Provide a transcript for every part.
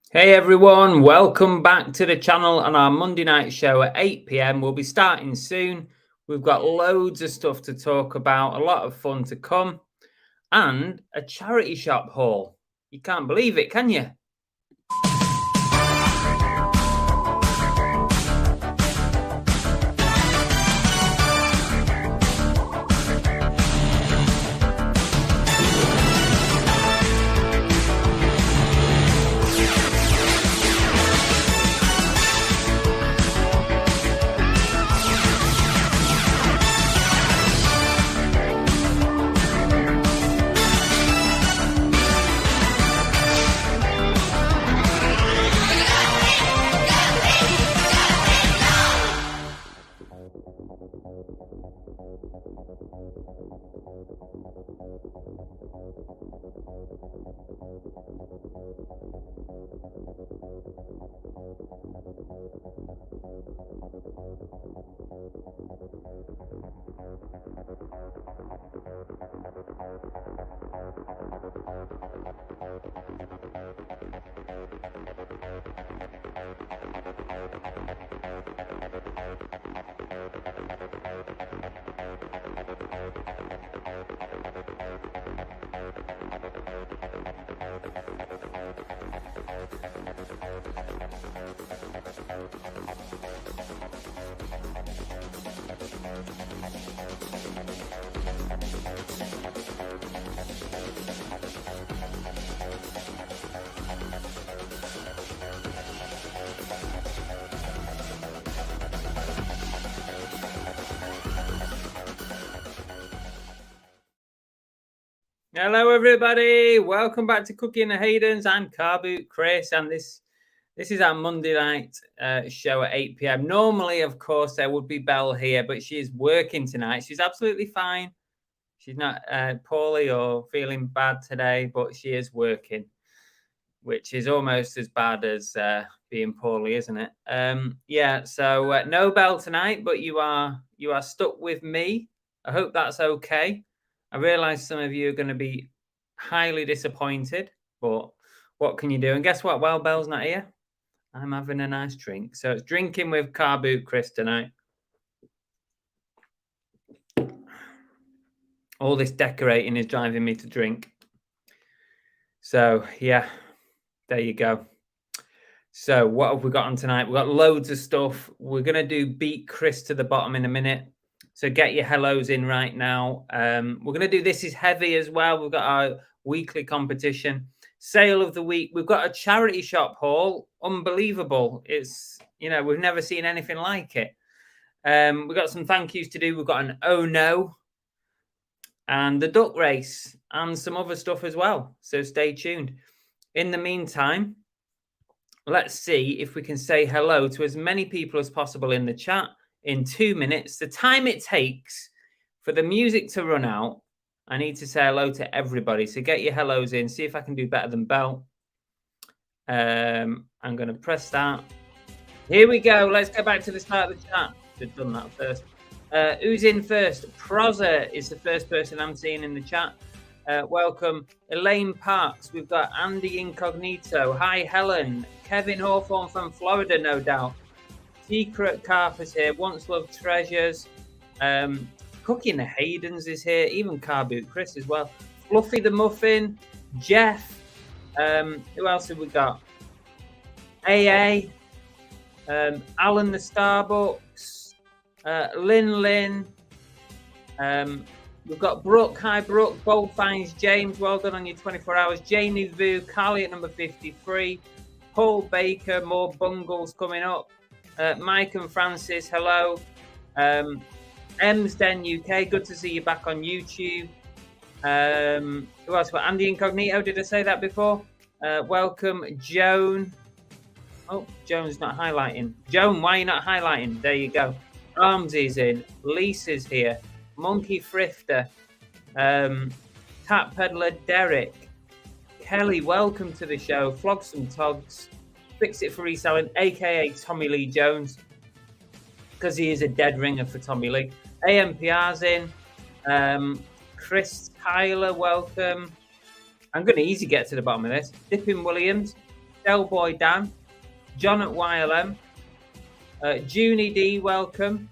Hey everyone, welcome back to the channel on our Monday night show at 8 p.m. We'll be starting soon. We've got loads of stuff to talk about, a lot of fun to come, and a charity shop haul. You can't believe it, can you? Hello everybody, welcome back to Cooking the Haydens. I'm Car Boot Chris, and this is our Monday night show at 8 p.m. Normally, of course, there would be Belle here, but she's working tonight. She's absolutely fine. She's not poorly or feeling bad today, but she is working, which is almost as bad as being poorly, isn't it? So no Belle tonight, but you are stuck with me. I hope that's okay. I realize some of you are going to be highly disappointed, but what can you do? And guess what? While Belle's not here, I'm having a nice drink. So it's drinking with Car Boot Chris tonight. All this decorating is driving me to drink. So, yeah, there you go. So what have we got on tonight? We've got loads of stuff. We're going to do Beat Chris to the Bottom in a minute. So get your hellos in right now. We're going to do This Is Heavy as well. We've got our weekly competition. Sale of the week. We've got a charity shop haul. Unbelievable. It's, we've never seen anything like it. We've got some thank yous to do. We've got an Oh No and the duck race and some other stuff as well. So stay tuned. In the meantime, let's see if we can say hello to as many people as possible in the chat in 2 minutes. The time it takes for the music to run out, I need to say hello to everybody. So get your hellos in. See if I can do better than Belle. I'm going to press that. Here we go. Let's go back to the start of the chat. Should have done that first. Who's in first? Proza is the first person I'm seeing in the chat. Welcome. Elaine Parks. We've got Andy Incognito. Hi, Helen. Kevin Hawthorne from Florida, no doubt. Secret Carpers here. Once Loved Treasures. Cooking the Haydens is here. Even Car Boot Chris as well. Fluffy the Muffin. Jeff. Who else have we got? AA. Alan the Starbucks. Lynn. We've got Brooke. Hi, Brooke. Bold Finds James. Well done on your 24 hours. Janie Vu. Carly at number 53. Paul Baker. More bungles coming up. Mike and Francis. Hello. Emsden UK. Good to see you back on YouTube. Who else? Andy Incognito. Did I say that before? Welcome, Joan. Oh, Joan's not highlighting. Joan, why are you not highlighting? There you go. Armsy's in. Lisa's here. Monkey Thrifter. Tap Peddler Derek. Kelly, welcome to the show. Flog Some Togs. Fix It for Reselling, a.k.a. Tommy Lee Jones, because he is a dead ringer for Tommy Lee. AMPR's in. Chris Tyler, welcome. I'm going to easy get to the bottom of this. Dippin Williams. Shellboy Dan, John at YLM, Junie D, welcome.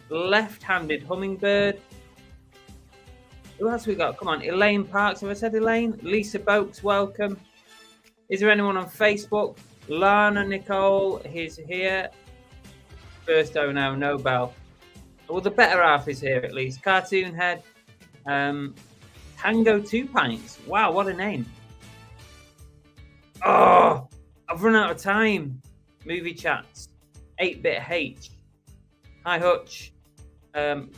Left-handed hummingbird. Who else we got? Come on, Elaine Parks. Have I said Elaine? Lisa Boakes, welcome. Is there anyone on Facebook? Lana Nicole is here. First, oh no, Nobel. Well, the better half is here at least. Cartoon Head. Tango 2 Pints. Wow, what a name. Oh, I've run out of time. Movie Chats. 8-Bit H. Hi, Hutch.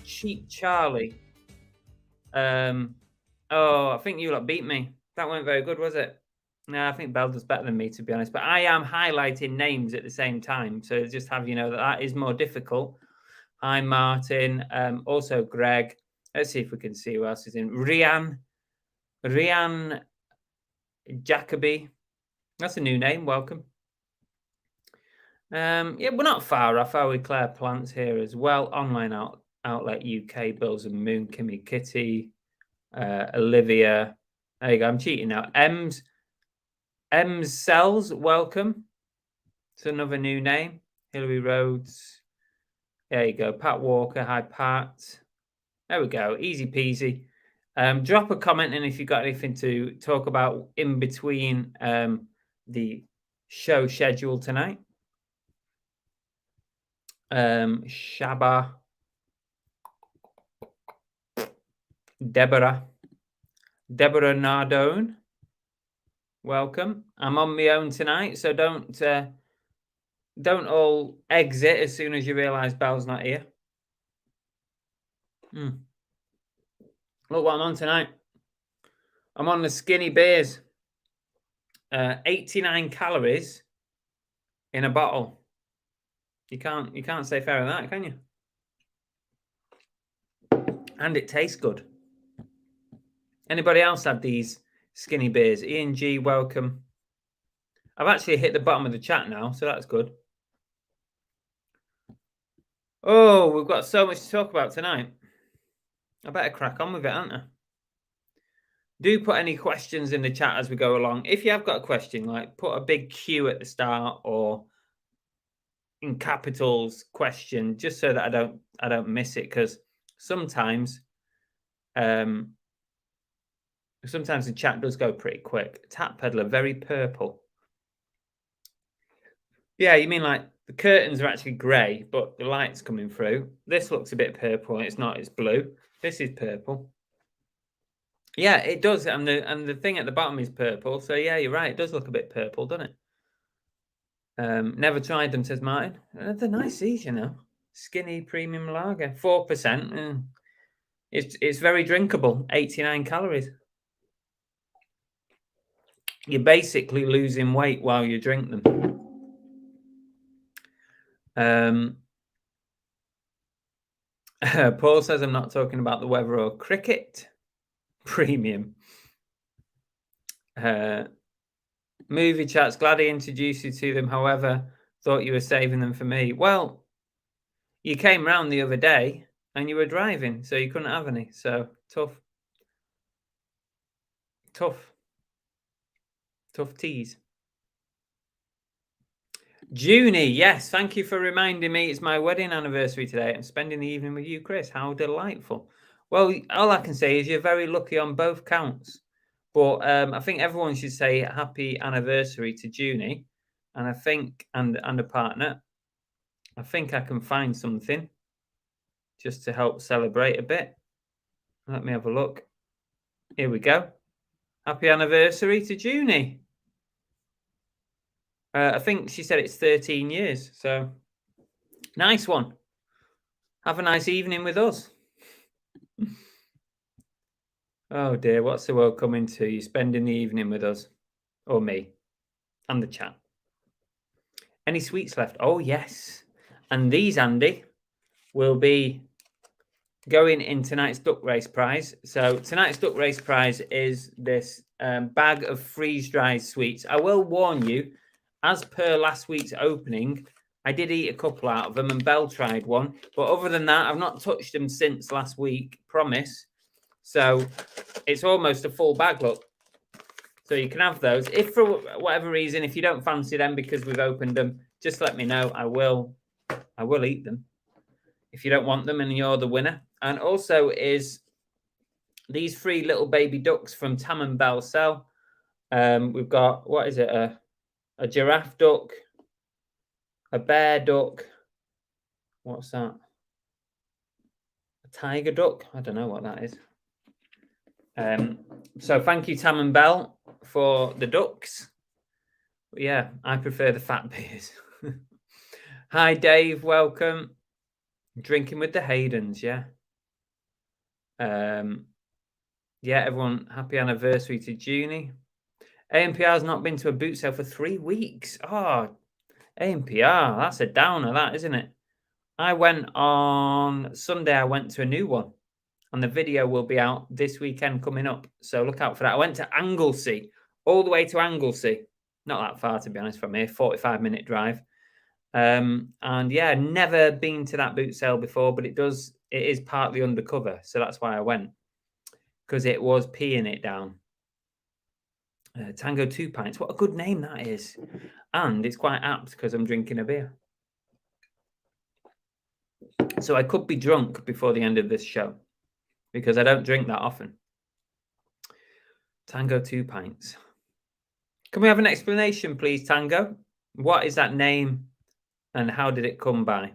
Cheap Charlie. Oh, I think you lot beat me. That weren't very good, was it? No, I think Belle does better than me, to be honest. But I am highlighting names at the same time. So just have you know that is more difficult. Hi, Martin. Also, Greg. Let's see if we can see who else is in. Rian Jacoby. That's a new name. Welcome. Yeah, we're not far off, are we? Claire Plants here as well. Online outlet UK, Bills and Moon, Kimmy Kitty, Olivia. There you go. I'm cheating now. M's Cells, welcome. It's another new name. Hillary Rhodes. There you go. Pat Walker. Hi, Pat. There we go. Easy peasy. Drop a comment in if you've got anything to talk about in between the show schedule tonight. Shaba. Deborah Nardone. Welcome. I'm on my own tonight, so don't all exit as soon as you realise Belle's not here. Look what I'm on tonight. I'm on the Skinny Beers. 89 calories in a bottle. You can't say fairer than that, can you? And it tastes good. Anybody else had these Skinny Beers? Ian G, welcome. I've actually hit the bottom of the chat now, so that's good. Oh, we've got so much to talk about tonight. I better crack on with it, aren't I? Do put any questions in the chat as we go along. If you have got a question, like put a big Q at the start or in capitals question, just so that I don't miss it, because sometimes the chat does go pretty quick. Tap Peddler, very purple. Yeah, you mean like the curtains are actually grey, but the light's coming through. This looks a bit purple. It's not. It's blue. This is purple. Yeah, it does. And the thing at the bottom is purple. So yeah, you're right. It does look a bit purple, doesn't it? Never tried them, says Martin. They're nice, these, you know. Skinny premium lager, 4%. It's very drinkable. 89 calories. You're basically losing weight while you drink them. Paul says I'm not talking about the weather or cricket. Premium. Movie chats, glad I introduced you to them. However, thought you were saving them for me. Well, you came round the other day and you were driving, so you couldn't have any. So tough tease. Junie, yes, thank you for reminding me. It's my wedding anniversary today. I'm spending the evening with you, Chris. How delightful. Well, all I can say is you're very lucky on both counts. But I think everyone should say happy anniversary to Junie. And I think, and a partner, I think I can find something just to help celebrate a bit. Let me have a look. Here we go. Happy anniversary to Junie. I think she said it's 13 years. So nice one. Have a nice evening with us. Oh dear, what's the world coming to? You spending the evening with us, or me, and the chat. Any sweets left? Oh yes, and these, Andy, will be going in tonight's duck race prize. So tonight's duck race prize is this bag of freeze-dried sweets. I will warn you, as per last week's opening, I did eat a couple out of them, and Belle tried one. But other than that, I've not touched them since last week. Promise. So it's almost a full bag, look. So you can have those. If for whatever reason, if you don't fancy them because we've opened them, just let me know. I will eat them. If you don't want them and you're the winner. And also is these 3 little baby ducks from Tam & Bell sell. We've got, what is it? A giraffe duck, a bear duck. What's that? A tiger duck? I don't know what that is. So thank you, Tam & Bell, for the ducks. But yeah, I prefer the fat beers. Hi, Dave. Welcome. Drinking with the Haydens, yeah. Yeah, everyone, happy anniversary to Junie. ANPR's not been to a boot sale for 3 weeks. Oh, ANPR, that's a downer, that, isn't it? I went on Sunday, I went to a new one. And the video will be out this weekend coming up. So look out for that. I went to Anglesey, all the way to Anglesey. Not that far, to be honest, from here, 45-minute drive. And yeah, never been to that boot sale before, but it is partly undercover. So that's why I went, because it was peeing it down. Tango 2 pints. What a good name that is. And it's quite apt because I'm drinking a beer. So I could be drunk before the end of this show because I don't drink that often. Tango 2 pints. Can we have an explanation, please, Tango? What is that name and how did it come by?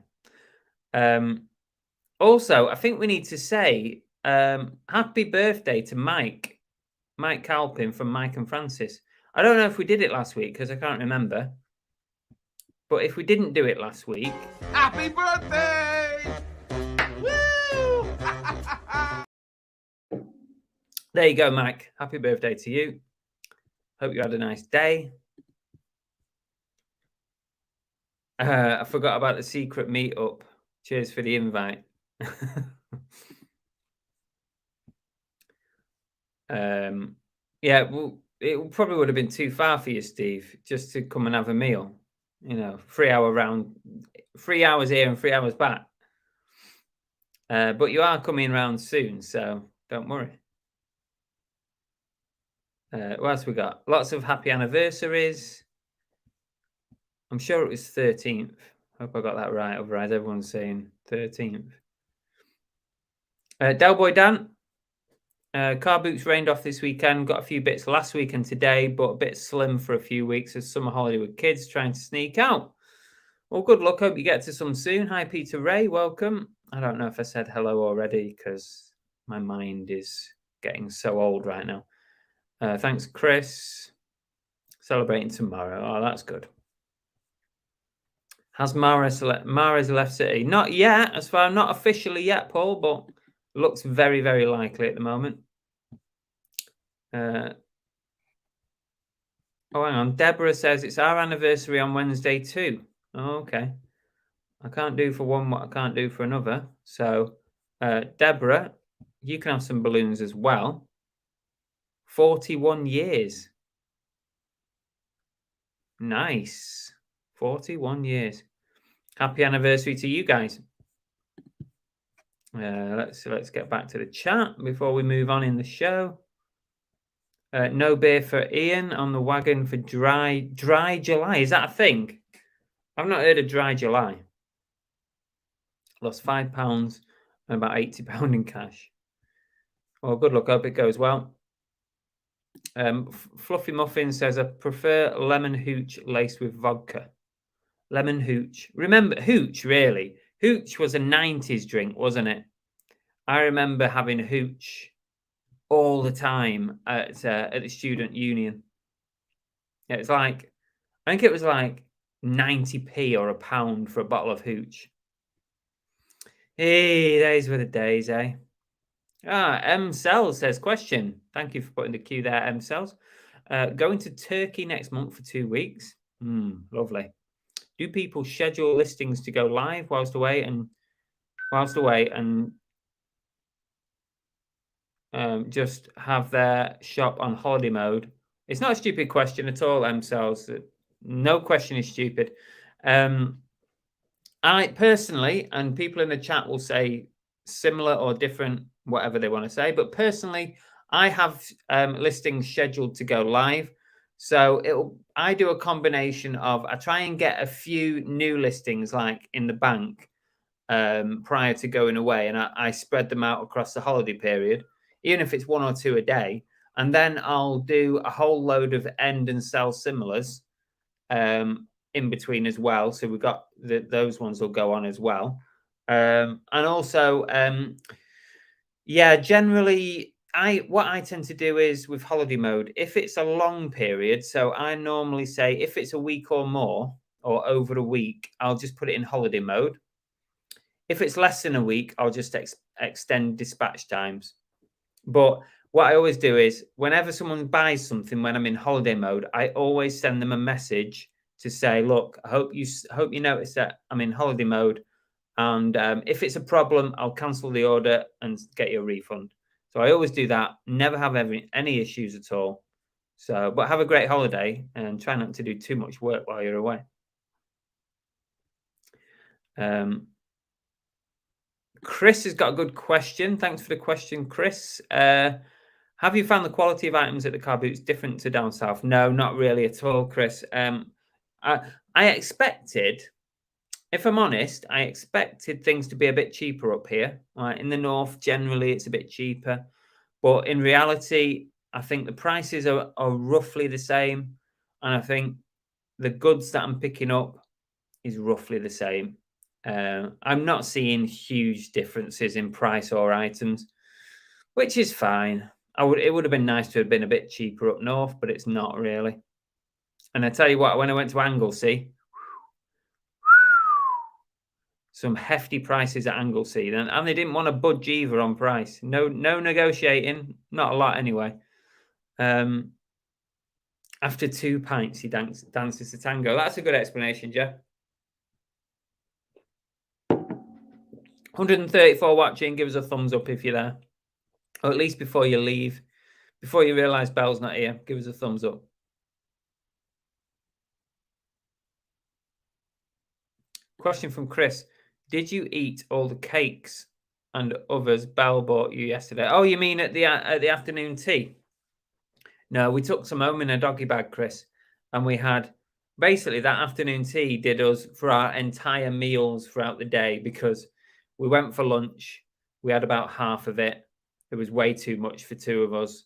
Also, I think we need to say happy birthday to Mike Calpin from Mike and Francis. I don't know if we did it last week because I can't remember. But if we didn't do it last week... Happy birthday! Woo! There you go, Mike. Happy birthday to you. Hope you had a nice day. I forgot about the secret meetup. Cheers for the invite. Yeah, well, it probably would have been too far for you, Steve, just to come and have a meal. 3-hour round, 3 hours here and 3 hours back. But you are coming round soon, so don't worry. What else we got? Lots of happy anniversaries. I'm sure it was 13th. Hope I got that right. Otherwise, everyone's saying 13th. Delboy Dan. Car boots rained off this weekend. Got a few bits last week and today, but a bit slim for a few weeks as summer holiday with kids trying to sneak out. Well, good luck. Hope you get to some soon. Hi, Peter Ray. Welcome. I don't know if I said hello already because my mind is getting so old right now. Thanks, Chris. Celebrating tomorrow. Oh, that's good. Has Mahrez left City? Not yet, as far not officially yet, Paul, but looks very, very likely at the moment. Oh, hang on. Deborah says it's our anniversary on Wednesday too. Oh, okay. I can't do for one what I can't do for another. So, Deborah, you can have some balloons as well. 41 years. Nice. 41 years. Happy anniversary to you guys. Let's get back to the chat before we move on in the show. No beer for Ian on the wagon for dry July. Is that a thing? I've not heard of dry July. Lost £5 and about £80 in cash. Well, good luck. Hope it goes well. Fluffy Muffin says, I prefer lemon hooch laced with vodka. Lemon hooch. Remember, hooch, really? Hooch was a 90s drink, wasn't it? I remember having hooch all the time at the student union. Yeah, it's like, I think it was like 90p or £1 for a bottle of hooch. Hey, those were the days, eh? M Cells says, question. Thank you for putting the Q there, M Cells. Going to Turkey next month for 2 weeks. Lovely. Do people schedule listings to go live whilst away and just have their shop on holiday mode? It's not a stupid question at all, M Cells. No question is stupid. I personally, and people in the chat will say similar or different, whatever they want to say, but personally, I have listings scheduled to go live. So I do a combination of, I try and get a few new listings like in the bank prior to going away, and I spread them out across the holiday period, even if it's 1 or 2 a day. And then I'll do a whole load of end and sell similars in between as well. So we've got those ones will go on as well. And also, yeah, generally, what I tend to do is with holiday mode, if it's a long period, so I normally say if it's a week or more or over a week, I'll just put it in holiday mode. If it's less than a week, I'll just extend dispatch times. But what I always do is whenever someone buys something when I'm in holiday mode, I always send them a message to say, look, I hope you notice that I'm in holiday mode. And if it's a problem, I'll cancel the order and get you a refund. So I always do that. Never have any issues at all. So, but have a great holiday and try not to do too much work while you're away. Chris has got a good question. Thanks for the question, Chris. Have you found the quality of items at the car boots different to down south? No, not really at all, Chris. I expected, if I'm honest, I expected things to be a bit cheaper up here. In the north, generally, it's a bit cheaper. But in reality, I think the prices are roughly the same. And I think the goods that I'm picking up is roughly the same. I'm not seeing huge differences in price or items, which is fine. It would have been nice to have been a bit cheaper up north, but it's not really. And I tell you what, when I went to Anglesey, some hefty prices at Anglesey, and they didn't want to budge either on price. No negotiating, not a lot anyway. After 2 pints, he dances the tango. That's a good explanation, Jeff. 134 watching. Give us a thumbs up if you're there, or at least before you leave, before you realise Belle's not here. Give us a thumbs up. Question from Chris. Did you eat all the cakes and others Belle bought you yesterday? Oh, you mean at the afternoon tea? No, we took some home in a doggy bag, Chris, and we had basically that afternoon tea did us for our entire meals throughout the day, because we went for lunch. We had about half of it. It was way too much for 2 of us,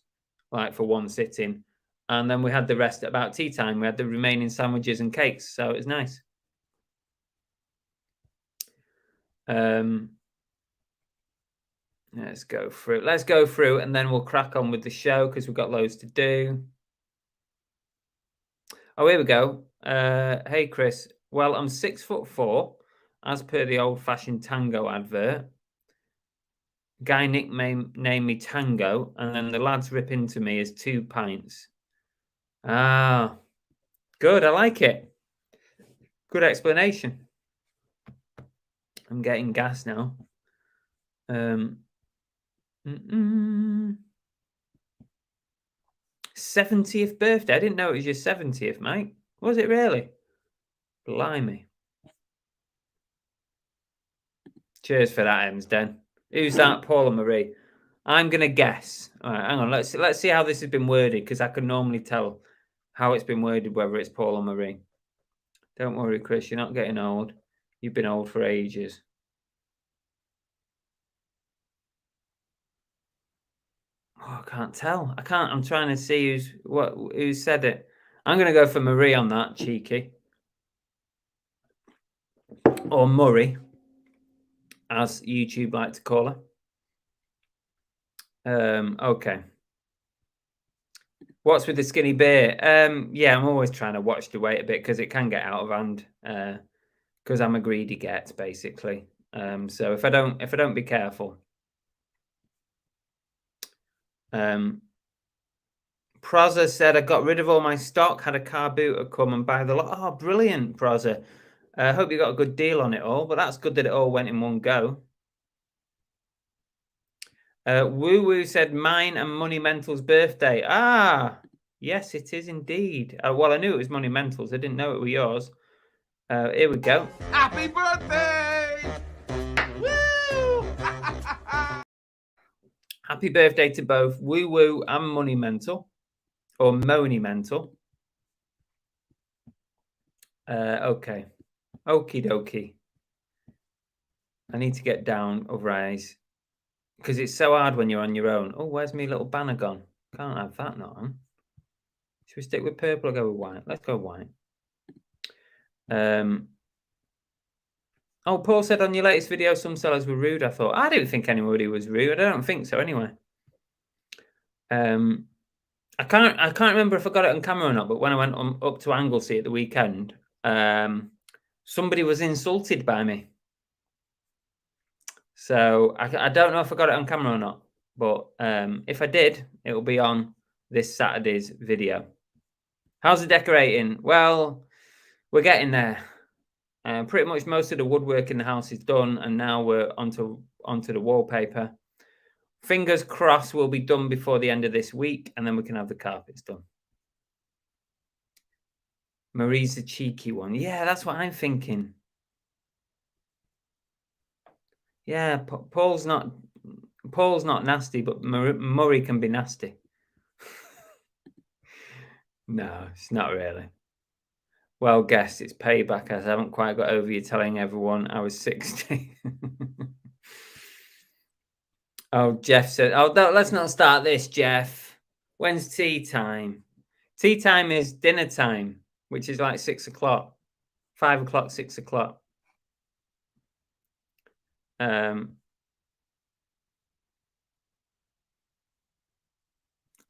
like for one sitting. And then we had the rest at about tea time. We had the remaining sandwiches and cakes, so it was nice. Let's go through and then we'll crack on with the show, because we've got loads to do. Oh, here we go. Hey, Chris. Well, I'm 6'4", as per the old-fashioned Tango advert. Guy named me Tango, and then the lads rip into me as 2 pints. Ah, good. I like it. Good explanation. I'm getting gas now. 70th birthday. I didn't know it was your 70th, mate. Was it really? Blimey. Cheers for that, Emsden. Who's that? Paula Marie. I'm gonna guess. All right, hang on. Let's see how this has been worded, because I can normally tell how it's been worded whether it's Paula Marie. Don't worry, Chris. You're not getting old. You've been old for ages. Oh, I can't tell. I can't. I'm trying to see who said it. I'm going to go for Marie on that, cheeky. Or Murray, as YouTube like to call her. Okay. What's with the skinny beer? Yeah, I'm always trying to watch the weight a bit, because it can get out of hand. Because I'm a greedy get, basically. So if I don't be careful. Proza said, I got rid of all my stock, had a car booter come and buy the lot. Oh, brilliant, Proza. I hope you got a good deal on it all, but that's good that it all went in one go. Woo Woo said, mine and Money Mental's birthday. Ah, yes, it is indeed. Well, I knew it was Money Mental's. I didn't know it were yours. Here we go. Happy birthday! Woo! Happy birthday to both Woo Woo and Money Mental, or Money Mental. Okay. Okie dokie. I need to get down, otherwise, because it's so hard when you're on your own. Oh, where's my little banner gone? Can't have that not on. Should we stick with purple or go with white? Let's go white. Oh, Paul said on your latest video some sellers were rude. I didn't think anybody was rude. I don't think so anyway. I can't remember if I got it on camera or not, but when I went up to Anglesey at the weekend, somebody was insulted by me. So I don't know if I got it on camera or not, but if I did, it will be on this Saturday's video. How's the decorating? Well, we're getting there. Pretty much most of the woodwork in the house is done, and now we're onto the wallpaper. Fingers crossed we'll be done before the end of this week, and then we can have the carpets done. Marie's the cheeky one. Yeah, that's what I'm thinking. Yeah, Paul's not nasty, but Murray can be nasty. No, it's not really. Well, guess it's payback, as I haven't quite got over you telling everyone I was 60. Oh, Jeff said, let's not start this, Jeff. When's tea time? Tea time is dinner time, which is like 6 o'clock, 5 o'clock, 6 o'clock.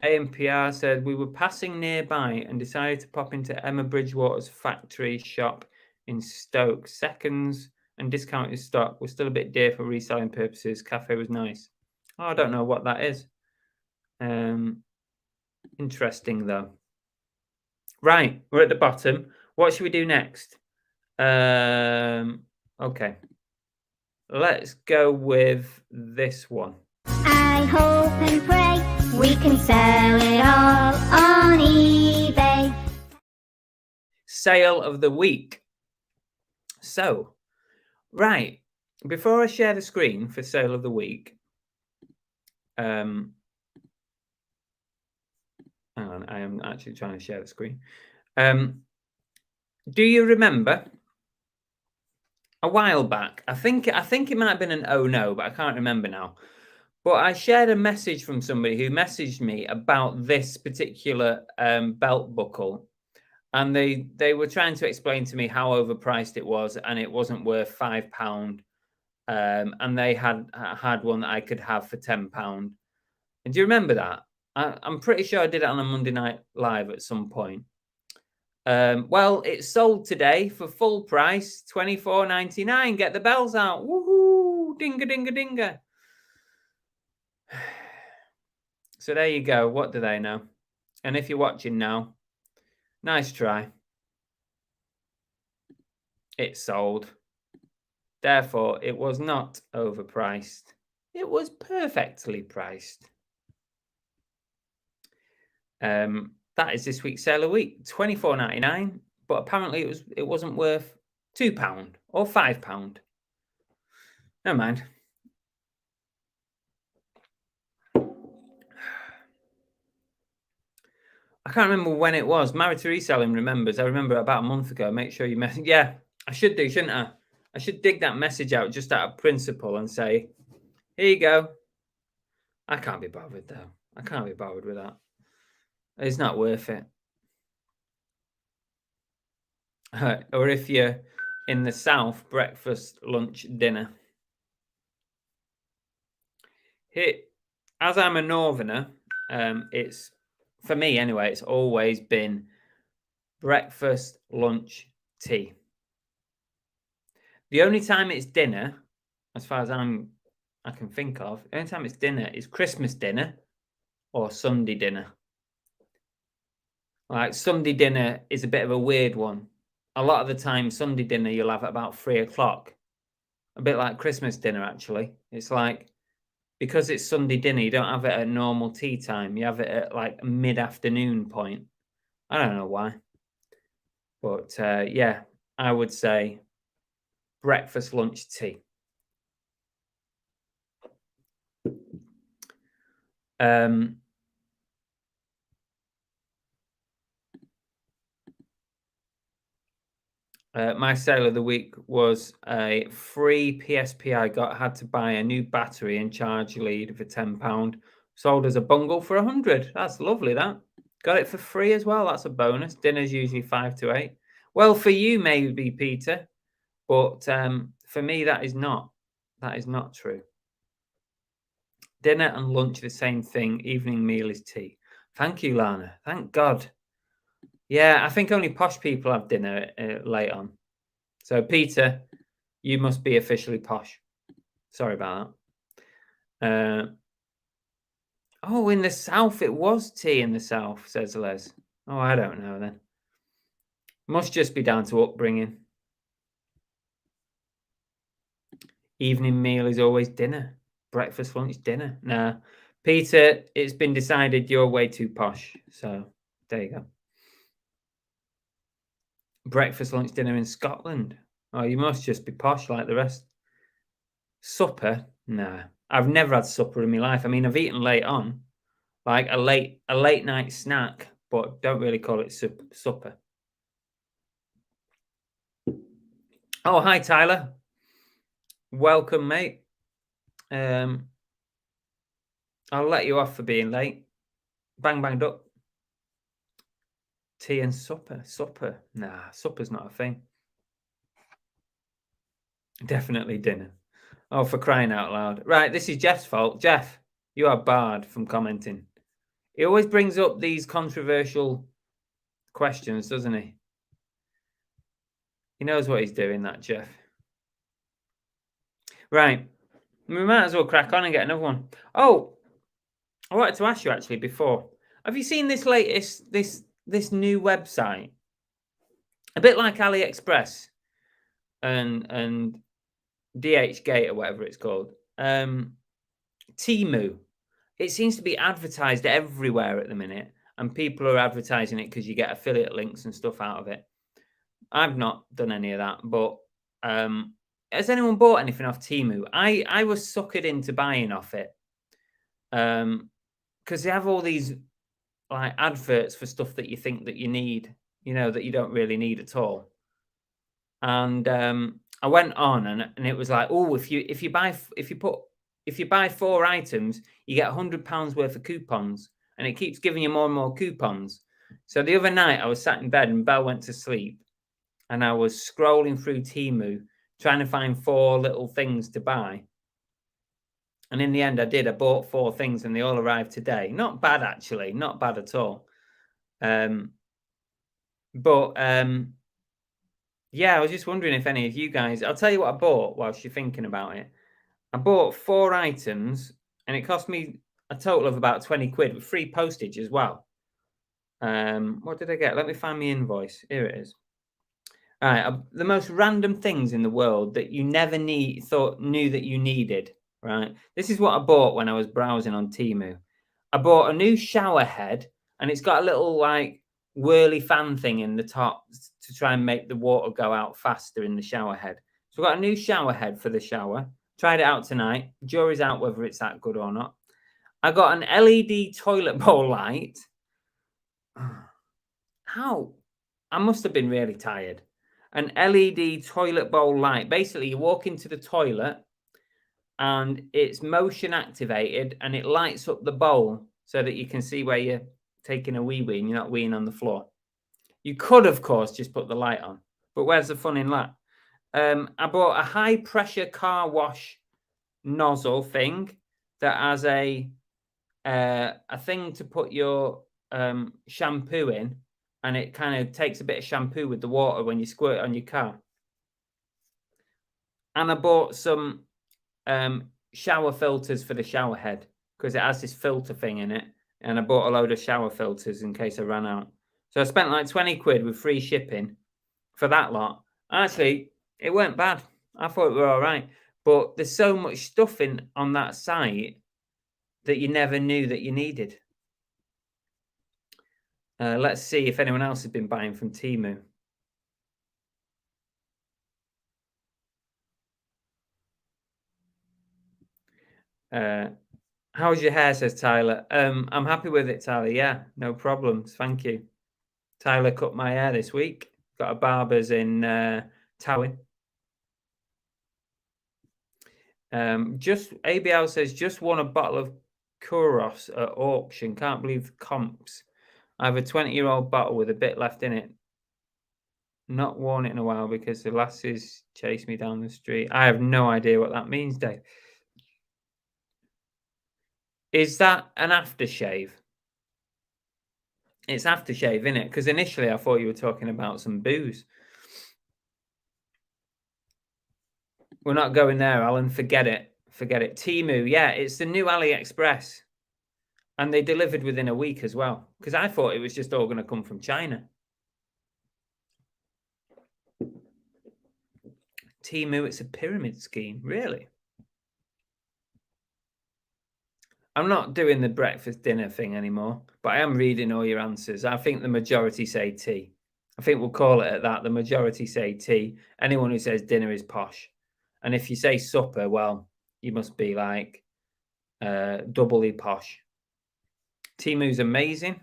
AMPR said, we were passing nearby and decided to pop into Emma Bridgewater's factory shop in Stoke. Seconds and discounted stock was still a bit dear for reselling purposes. Cafe was nice. Oh, I don't know what that is. Interesting, though. Right, we're at the bottom. What should we do next? Okay. Let's go with this one. I hope and pray we can sell it all on eBay. Sale of the week. So, right, before I share the screen for sale of the week, hang on, I am actually trying to share the screen. Do you remember a while back? I think it might have been an oh no, but I can't remember now. But I shared a message from somebody who messaged me about this particular belt buckle, and they were trying to explain to me how overpriced it was, and it wasn't worth £5. And they had one that I could have for £10. And do you remember that? I'm pretty sure I did it on a Monday Night Live at some point. Well, it's sold today for full price, $24.99. Get the bells out. Woohoo! Dinga, dinga, dinga. So there you go. What do they know? And if you're watching now, nice try. It sold. Therefore, it was not overpriced. It was perfectly priced. That is this week's sale of the week, $24.99. But apparently it wasn't worth £2 or £5. Never mind. I can't remember when it was. Married to Reselling remembers. I remember about a month ago. Make sure you message. Yeah, I should do, shouldn't I? I should dig that message out just out of principle and say, here you go. I can't be bothered, though. I can't be bothered with that. It's not worth it. Or if you're in the south, breakfast, lunch, dinner. Here, as I'm a northerner, it's, for me anyway, it's always been breakfast, lunch, tea. The only time it's dinner, as far as I can think of, the only time it's dinner is Christmas dinner or Sunday dinner. Like Sunday dinner is a bit of a weird one. A lot of the time, Sunday dinner you'll have at about 3 o'clock. A bit like Christmas dinner, actually. It's like, because it's Sunday dinner, you don't have it at normal tea time. You have it at like mid-afternoon point. I don't know why. But yeah, I would say breakfast, lunch, tea. My sale of the week was a free PSP I got. Had to buy a new battery and charge lead for £10. Sold as a bundle for 100. That's lovely, that. Got it for free as well. That's a bonus. Dinner's usually 5 to 8. Well, for you, maybe, Peter. But for me, that is not. That is not true. Dinner and lunch, the same thing. Evening meal is tea. Thank you, Lana. Thank God. Yeah, I think only posh people have dinner late on. So, Peter, you must be officially posh. Sorry about that. Oh, in the south, it was tea in the south, says Les. Oh, I don't know then. Must just be down to upbringing. Evening meal is always dinner. Breakfast, lunch, dinner. Nah. Peter, it's been decided you're way too posh. So, there you go. Breakfast, lunch, dinner in Scotland. Oh, you must just be posh like the rest. Supper? Nah. I've never had supper in my life. I mean, I've eaten late on, like a late night snack, but don't really call it supper. Oh, hi, Tyler. Welcome, mate. I'll let you off for being late. Bang, banged up. Tea and supper. Supper. Nah, supper's not a thing. Definitely dinner. Oh, for crying out loud. Right, this is Jeff's fault. Jeff, you are barred from commenting. He always brings up these controversial questions, doesn't he? He knows what he's doing, that Jeff. Right. We might as well crack on and get another one. Oh, I wanted to ask you actually before. Have you seen this latest, this new website? A bit like AliExpress and DHgate or whatever it's called. Temu. It seems to be advertised everywhere at the minute, and people are advertising it because you get affiliate links and stuff out of it. I've not done any of that, but has anyone bought anything off Temu? I was suckered into buying off it because they have all these like adverts for stuff that you think that you need, that you don't really need at all. And I went on and it was like, oh, if you buy 4 items, you get £100 worth of coupons, and it keeps giving you more and more coupons. So the other night I was sat in bed and Belle went to sleep, and I was scrolling through Temu trying to find 4 little things to buy. And in the end, I did. I bought 4 things, and they all arrived today. Not bad, actually. Not bad at all. Yeah, I was just wondering if any of you guys... I'll tell you what I bought whilst you're thinking about it. I bought 4 items, and it cost me a total of about 20 quid with free postage as well. What did I get? Let me find my invoice. Here it is. All right, the most random things in the world that you never knew that you needed, right? This is what I bought when I was browsing on Temu. I bought a new shower head, and it's got a little like whirly fan thing in the top to try and make the water go out faster in the shower head. So I got a new shower head for the shower. Tried it out tonight. Jury's out whether it's that good or not. I got an LED toilet bowl light. How? I must have been really tired. An LED toilet bowl light. Basically, you walk into the toilet and it's motion activated and it lights up the bowl so that you can see where you're taking a wee and you're not weeing on the floor. You could, of course, just put the light on, but where's the fun in that? I bought a high pressure car wash nozzle thing that has a thing to put your shampoo in, and it kind of takes a bit of shampoo with the water when you squirt it on your car. And I bought some shower filters for the shower head because it has this filter thing in it, and I bought a load of shower filters in case I ran out. So I spent like 20 quid with free shipping for that lot. Actually, it weren't bad. I thought it were all right. But there's so much stuff on that site that you never knew that you needed. Let's see if anyone else has been buying from Temu. How's your hair, says Tyler. I'm happy with it, Tyler. Yeah, no problems. Thank you. Tyler cut my hair this week. Got a barber's in Towin. Just ABL says, just won a bottle of Kuros at auction. Can't believe the comps. I have a 20-year-old bottle with a bit left in it. Not worn it in a while because the lasses chased me down the street. I have no idea what that means, Dave. Is that an aftershave? It's aftershave, isn't it? Because initially I thought you were talking about some booze. We're not going there, Alan. Forget it. Forget it. Temu, yeah, it's the new AliExpress. And they delivered within a week as well. Because I thought it was just all going to come from China. Temu, it's a pyramid scheme. Really? I'm not doing the breakfast dinner thing anymore, but I am reading all your answers. I think the majority say tea. I think we'll call it at that. The majority say tea. Anyone who says dinner is posh. And if you say supper, well, you must be like doubly posh. Temu's amazing.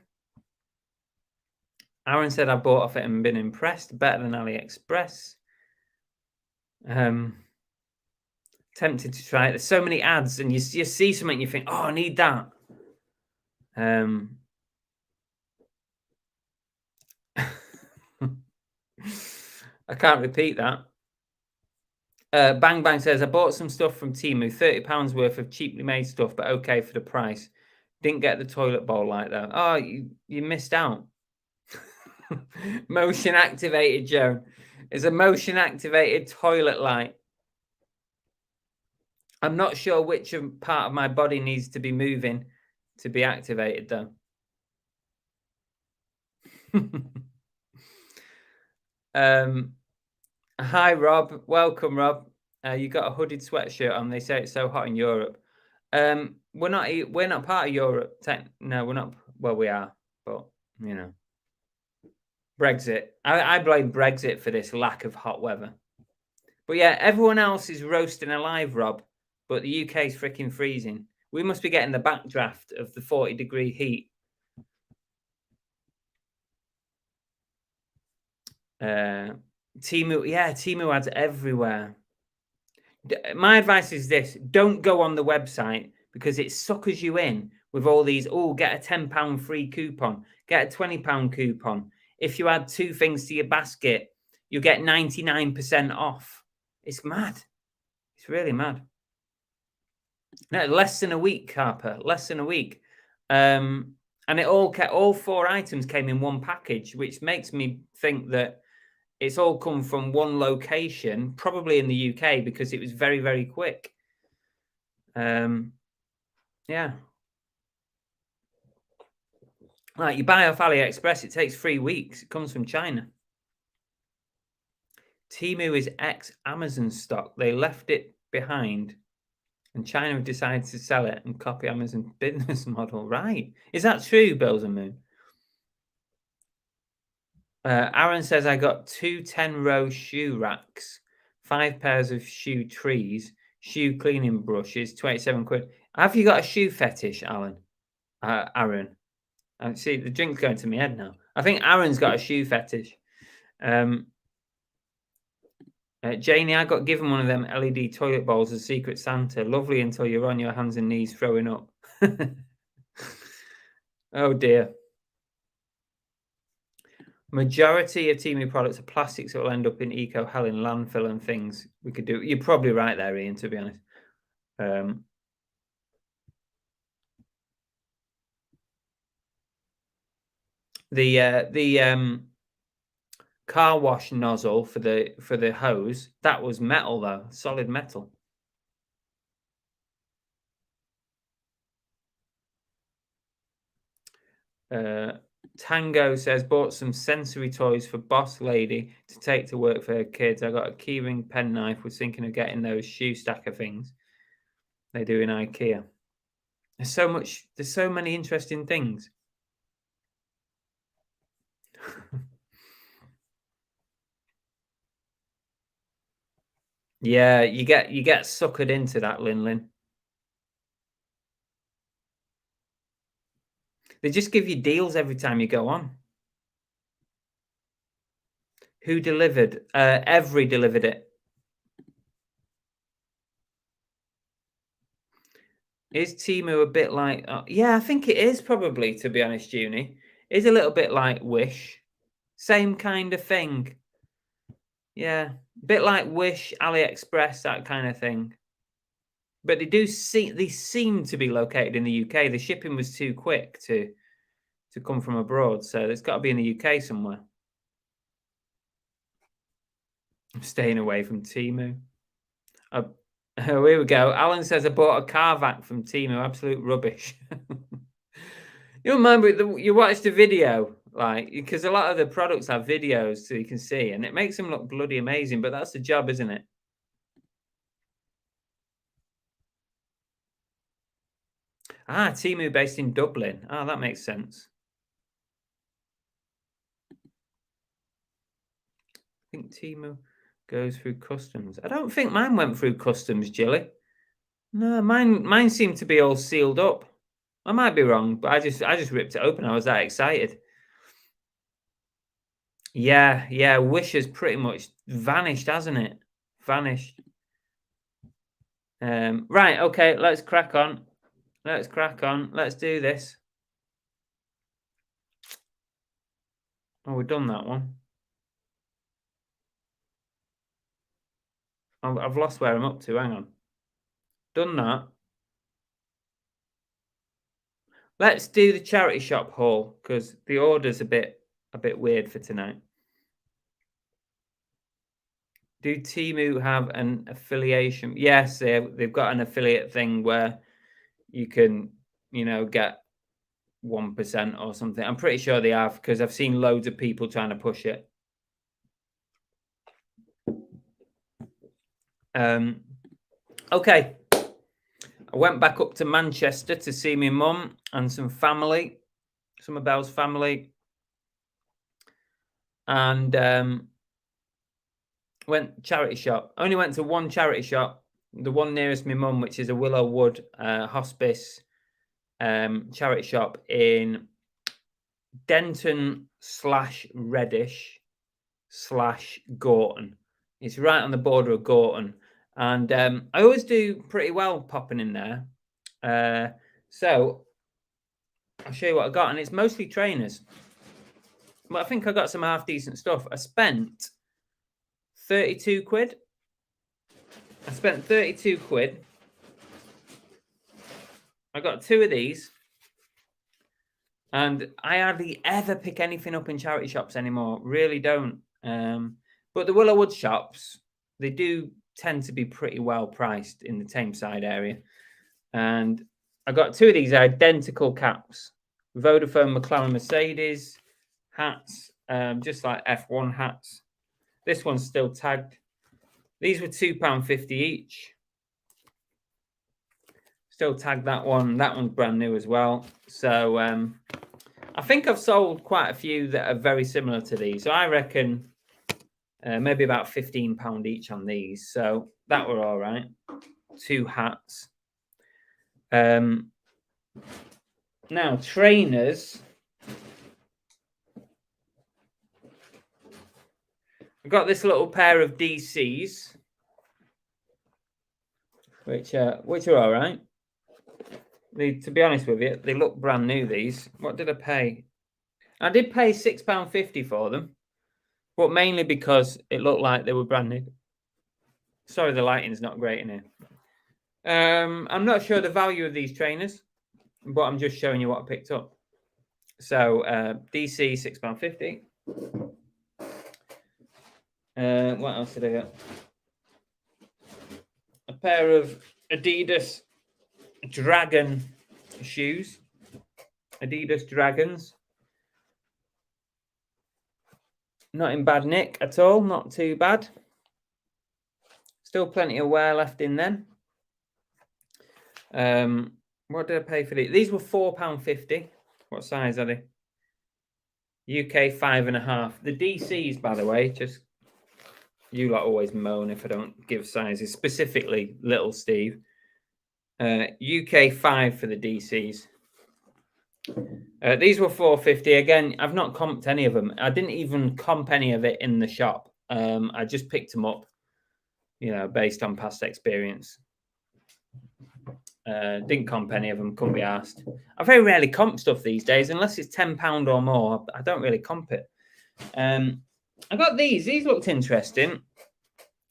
Aaron said I bought off it and been impressed. Better than AliExpress. Tempted to try it. There's so many ads, and you see something, and you think, "Oh, I need that." I can't repeat that. Bang Bang says, I bought some stuff from Temu, £30 worth of cheaply made stuff, but okay for the price. Didn't get the toilet bowl light though. Oh, you missed out. Motion activated, Joan. It's a motion activated toilet light. I'm not sure which part of my body needs to be moving to be activated though. Hi, Rob. Welcome, Rob. You got a hooded sweatshirt on. They say it's so hot in Europe. We're not part of Europe. No, we're not. Well, we are, but you know, Brexit. I blame Brexit for this lack of hot weather. But yeah, everyone else is roasting alive, Rob. But the UK is freaking freezing. We must be getting the backdraft of the 40-degree heat. Temu, yeah, Temu ads everywhere. My advice is this: don't go on the website because it suckers you in with all these. Oh, get a £10 free coupon, get a £20 coupon. If you add 2 things to your basket, you get 99% off. It's mad. It's really mad. No, less than a week, Harper. Less than a week. And it all 4 items came in one package, which makes me think that it's all come from one location, probably in the UK, because it was very, very quick. Yeah. Like you buy off AliExpress, it takes 3 weeks. It comes from China. Temu is ex-Amazon stock. They left it behind and China have decided to sell it and copy Amazon's business model. Right. Is that true, Bills and Moon? Aaron says, I got 2 10-row shoe racks, 5 pairs of shoe trees, shoe cleaning brushes, 27 quid. Have you got a shoe fetish, Alan? Aaron? See, the drink's going to my head now. I think Aaron's got a shoe fetish. Janie, I got given one of them LED toilet bowls as Secret Santa. Lovely until you're on your hands and knees throwing up. Oh, dear. Majority of Temu products are plastics that will end up in eco-hell in landfill and things. We could do. You're probably right there, Ian, to be honest. The car wash nozzle for the hose, that was metal though, solid metal. Tango says, bought some sensory toys for boss lady to take to work for her kids. I got a keyring penknife. Was thinking of getting those shoe stacker things they do in IKEA. There's so many interesting things. Yeah, you get suckered into that, Lin. They just give you deals every time you go on. Who delivered? Every delivered it. Is Temu a bit like... yeah, I think it is probably, to be honest, Junie. It's a little bit like Wish. Same kind of thing. Yeah, a bit like Wish, AliExpress, that kind of thing. But they seem to be located in the UK. The shipping was too quick to come from abroad, so it's got to be in the UK somewhere. I'm staying away from Temu. Here we go. Alan says, I bought a car vac from Temu. Absolute rubbish. You remember, you watched the video, like, because a lot of the products have videos so you can see, and it makes them look bloody amazing, but that's the job, isn't it? Temu based in Dublin. That makes sense. I think Temu goes through customs. I don't think mine went through customs, Jilly. No, mine seemed to be all sealed up. I might be wrong, but I just ripped it open. I was that excited. Yeah. Wish has pretty much vanished, hasn't it? Vanished. Right, okay, let's crack on. Let's do this. Oh, we've done that one. I've lost where I'm up to. Hang on. Done that. Let's do the charity shop haul because the order's a bit weird for tonight. Do Temu have an affiliation? Yes, they've got an affiliate thing where you can, get 1% or something. I'm pretty sure they have because I've seen loads of people trying to push it. Okay. I went back up to Manchester to see my mum and some family, some of Belle's family. And went charity shop. Only went to one charity shop, the one nearest my mum, which is a Willow Wood hospice charity shop in Denton/Reddish/Gorton. It's right on the border of Gorton. And I always do pretty well popping in there. So I'll show you what I got. And it's mostly trainers. But I think I got some half decent stuff. I spent 32 quid. I spent 32 quid. I got two of these. And I hardly ever pick anything up in charity shops anymore. Really don't. But the Willowwood shops, they do tend to be pretty well priced in the Tameside area. And I got two of these identical caps. Vodafone, McLaren, Mercedes hats, just like F1 hats. This one's still tagged. These were £2.50 each. Still tagged that one. That one's brand new as well. So I think I've sold quite a few that are very similar to these. So I reckon maybe about £15 each on these. So that were all right. Two hats. Now, trainers. I've got this little pair of DCs, which are all right. To be honest with you, they look brand new, these. What did I pay? I did pay £6.50 for them, but mainly because it looked like they were brand new. Sorry, the lighting's not great in here. I'm not sure the value of these trainers, but I'm just showing you what I picked up. So DC, £6.50. What else did I get? A pair of Adidas Dragon shoes. Adidas Dragons. Not in bad nick at all. Not too bad. Still plenty of wear left in them. What did I pay for these? These were £4.50. What size are they? UK 5.5. The DCs, by the way, just you lot always moan if I don't give sizes, specifically little Steve. UK 5 for the DCs. These were $4.50. Again, I've not comped any of them. I didn't even comp any of it in the shop. I just picked them up, based on past experience. Didn't comp any of them, couldn't be asked. I very rarely comp stuff these days, unless it's £10 or more. I don't really comp it. I got these. These looked interesting.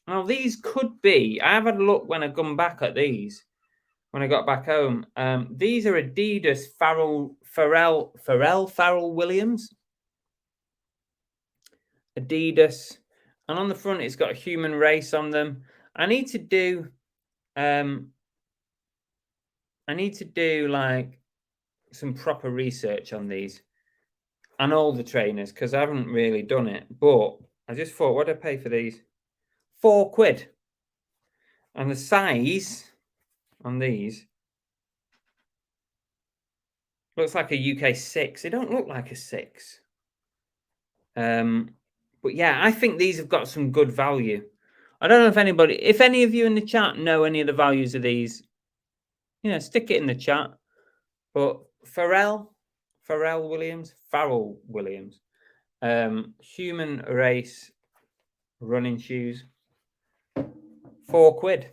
Now, these could be... I have had a look when I've gone back at these, when I got back home. These are Adidas Pharrell Williams. Adidas. And on the front, it's got a human race on them. I need to do like some proper research on these and all the trainers, because I haven't really done it. But I just thought, what did I pay for these? £4. And the size on these looks like a UK 6. They don't look like a 6. But yeah, I think these have got some good value. I don't know if any of you in the chat know any of the values of these, stick it in the chat. But Pharrell Williams, human race running shoes, £4.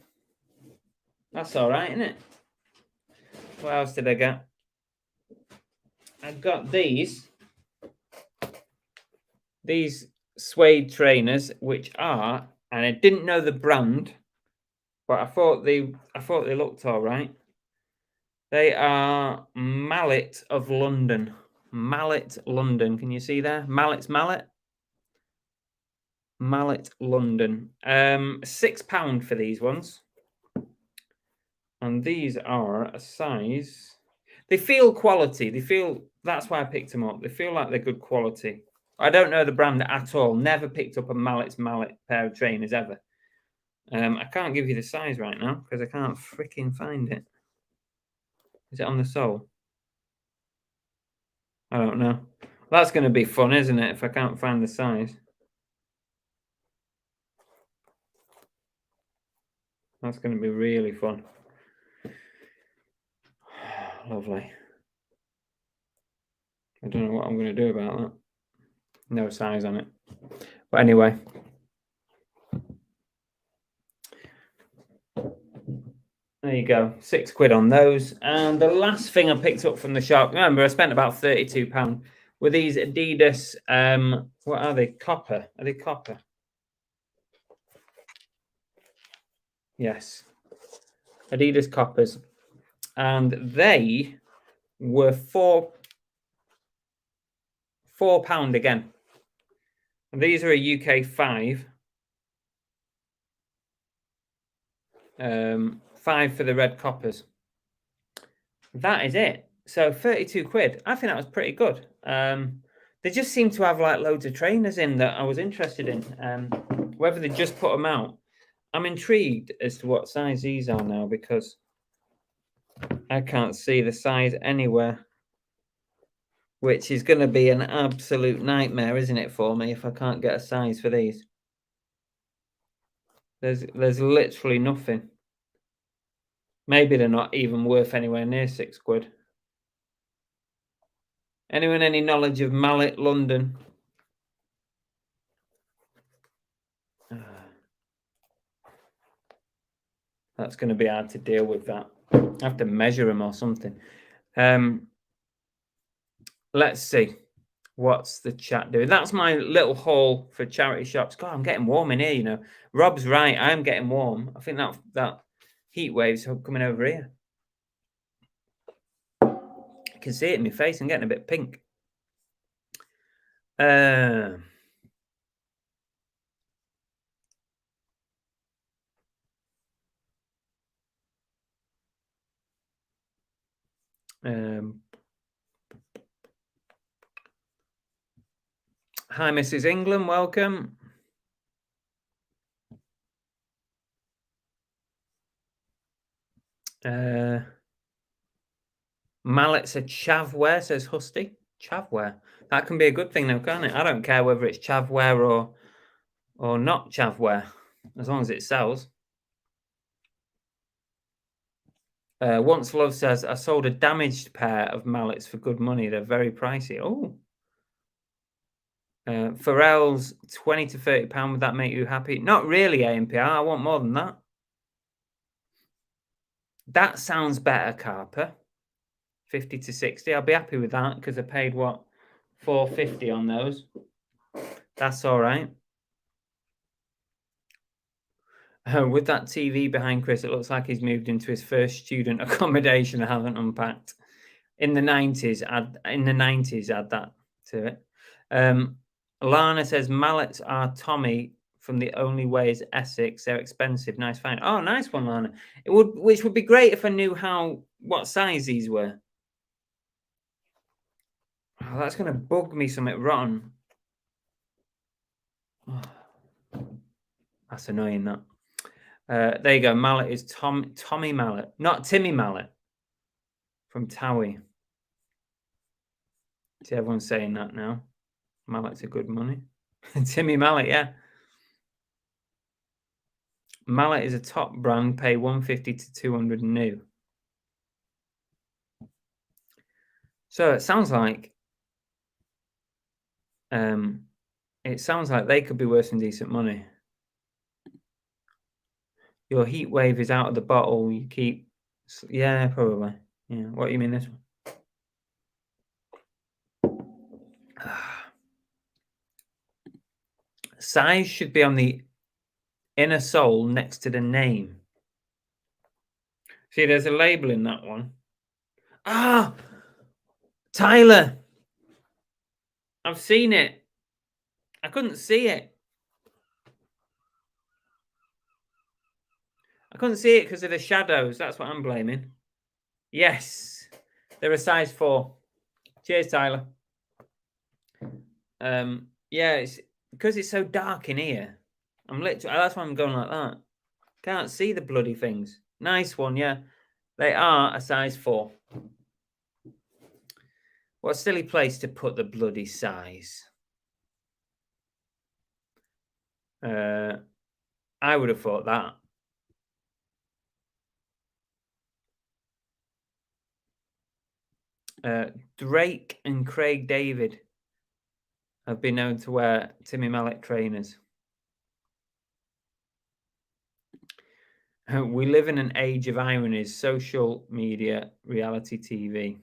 That's all right, isn't it? What else did I get? I got these suede trainers, which are, and I didn't know the brand, but I thought they looked all right. They are Mallet of London. Mallet London. Can you see there? Mallet. Mallet London. £6 for these ones. And these are a size. They feel quality. That's why I picked them up. They feel like they're good quality. I don't know the brand at all. Never picked up a Mallet pair of trainers ever. I can't give you the size right now because I can't freaking find it. Is it on the sole? I don't know. That's going to be fun, isn't it, if I can't find the size? That's going to be really fun. Lovely. I don't know what I'm going to do about that. No size on it. But anyway. There you go. £6 on those. And the last thing I picked up from the shop, remember, I spent about £32, were these Adidas, what are they? Copper. Are they copper? Yes. Adidas Coppers. And they were £4 again. And these are a UK 5. 5 for the red coppers. That is it. So £32. I think that was pretty good. They just seem to have like loads of trainers in that I was interested in. Whether they just put them out. I'm intrigued as to what size these are now because I can't see the size anywhere, which is going to be an absolute nightmare, isn't it, for me if I can't get a size for these? There's literally nothing. Maybe they're not even worth anywhere near £6. Anyone any knowledge of Mallet London? That's going to be hard to deal with that. I have to measure them or something. Let's see. What's the chat doing? That's my little haul for charity shops. God, I'm getting warm in here, Rob's right. I am getting warm. I think that heat wave's coming over here. I can see it in my face. I'm getting a bit pink. Hi, Mrs. England. Welcome. Mallet's a chavwear, says Husty. Chavwear. That can be a good thing now, can't it? I don't care whether it's chavwear or not chavwear, as long as it sells. Once Love says, I sold a damaged pair of mallets for good money. They're very pricey. Oh. Pharrell's 20 to 30 pound. Would that make you happy? Not really, AMPR. I want more than that. That sounds better, Carper. 50 to 60. I'll be happy with that because I paid what? $4.50 on those. That's all right. With that TV behind Chris, it looks like he's moved into his first student accommodation. I haven't unpacked. In the 90s, add that to it. Lana says mallets are Tommy from The Only Way is Essex. They're expensive. Nice find. Oh, nice one, Lana. Which would be great if I knew what size these were. Oh, that's going to bug me something rotten. Oh, that's annoying, that. There you go. Mallet is Tommy Mallet, not Timmy Mallet from Towie. See, everyone's saying that now. Mallet's a good money. Timmy Mallet, yeah. Mallet is a top brand. Pay 150 to 200 new. So it sounds like they could be worth some decent money. Your heat wave is out of the bottle. You keep, yeah, probably. Yeah. What do you mean this one? Size should be on the inner sole next to the name. See, there's a label in that one. Ah, Tyler. I've seen it. I couldn't see it. I couldn't see it because of the shadows. That's what I'm blaming. Yes, they're a size 4. Cheers, Tyler. Yeah, it's because it's so dark in here. That's why I'm going like that. Can't see the bloody things. Nice one, yeah. They are a size 4. What a silly place to put the bloody size. I would have thought that. Drake and Craig David have been known to wear Timmy Mallet trainers. We live in an age of ironies, social media, reality TV.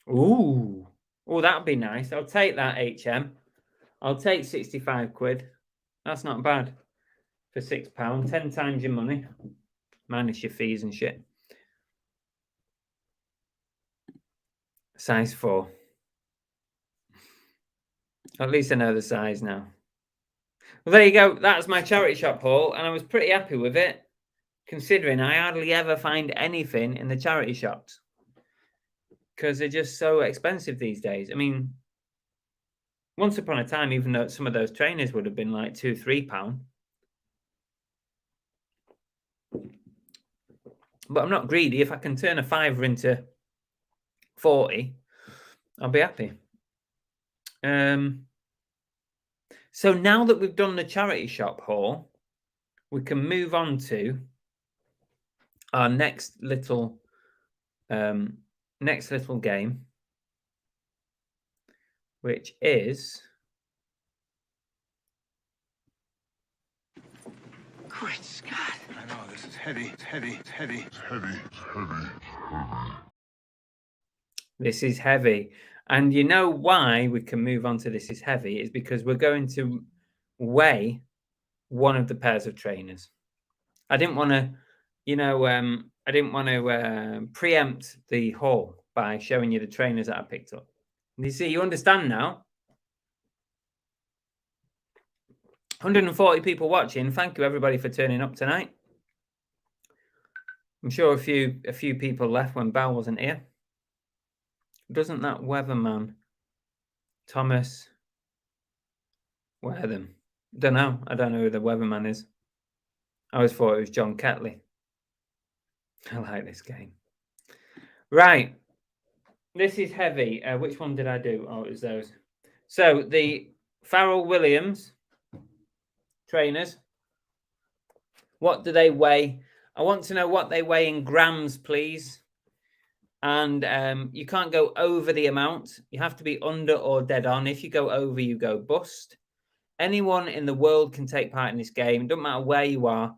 Ooh, that'd be nice. I'll take that, HM. I'll take 65 quid. That's not bad for £6. 10 times your money, minus your fees and shit. Size 4. At least I know the size now. Well, there you go. That's my charity shop haul, and I was pretty happy with it, considering I hardly ever find anything in the charity shops because they're just so expensive these days. I mean, once upon a time, even though some of those trainers would have been like £2-3. But I'm not greedy. If I can turn a £5 into 40, I'll be happy. So now that we've done the charity shop haul, we can move on to our next little game, which is Great Scott. I know, this is heavy. It's heavy. It's heavy. It's heavy. It's heavy. It's heavy. This is heavy. And you know why we can move on to this is heavy is because we're going to weigh one of the pairs of trainers. I didn't want to, preempt the haul by showing you the trainers that I picked up. You see, you understand now. 140 people watching. Thank you, everybody, for turning up tonight. I'm sure a few people left when Bell wasn't here. Doesn't that weatherman Thomas wear them? Don't know. I don't know who the weatherman is. I always thought it was John Ketley. I like this game. Right. This is heavy. Which one did I do? Oh, it was those. So the Pharrell Williams trainers. What do they weigh I want to know what they weigh in grams, please. And you can't go over the amount. You have to be under or dead on. If you go over, you go bust. Anyone in the world can take part in this game. It doesn't matter where you are.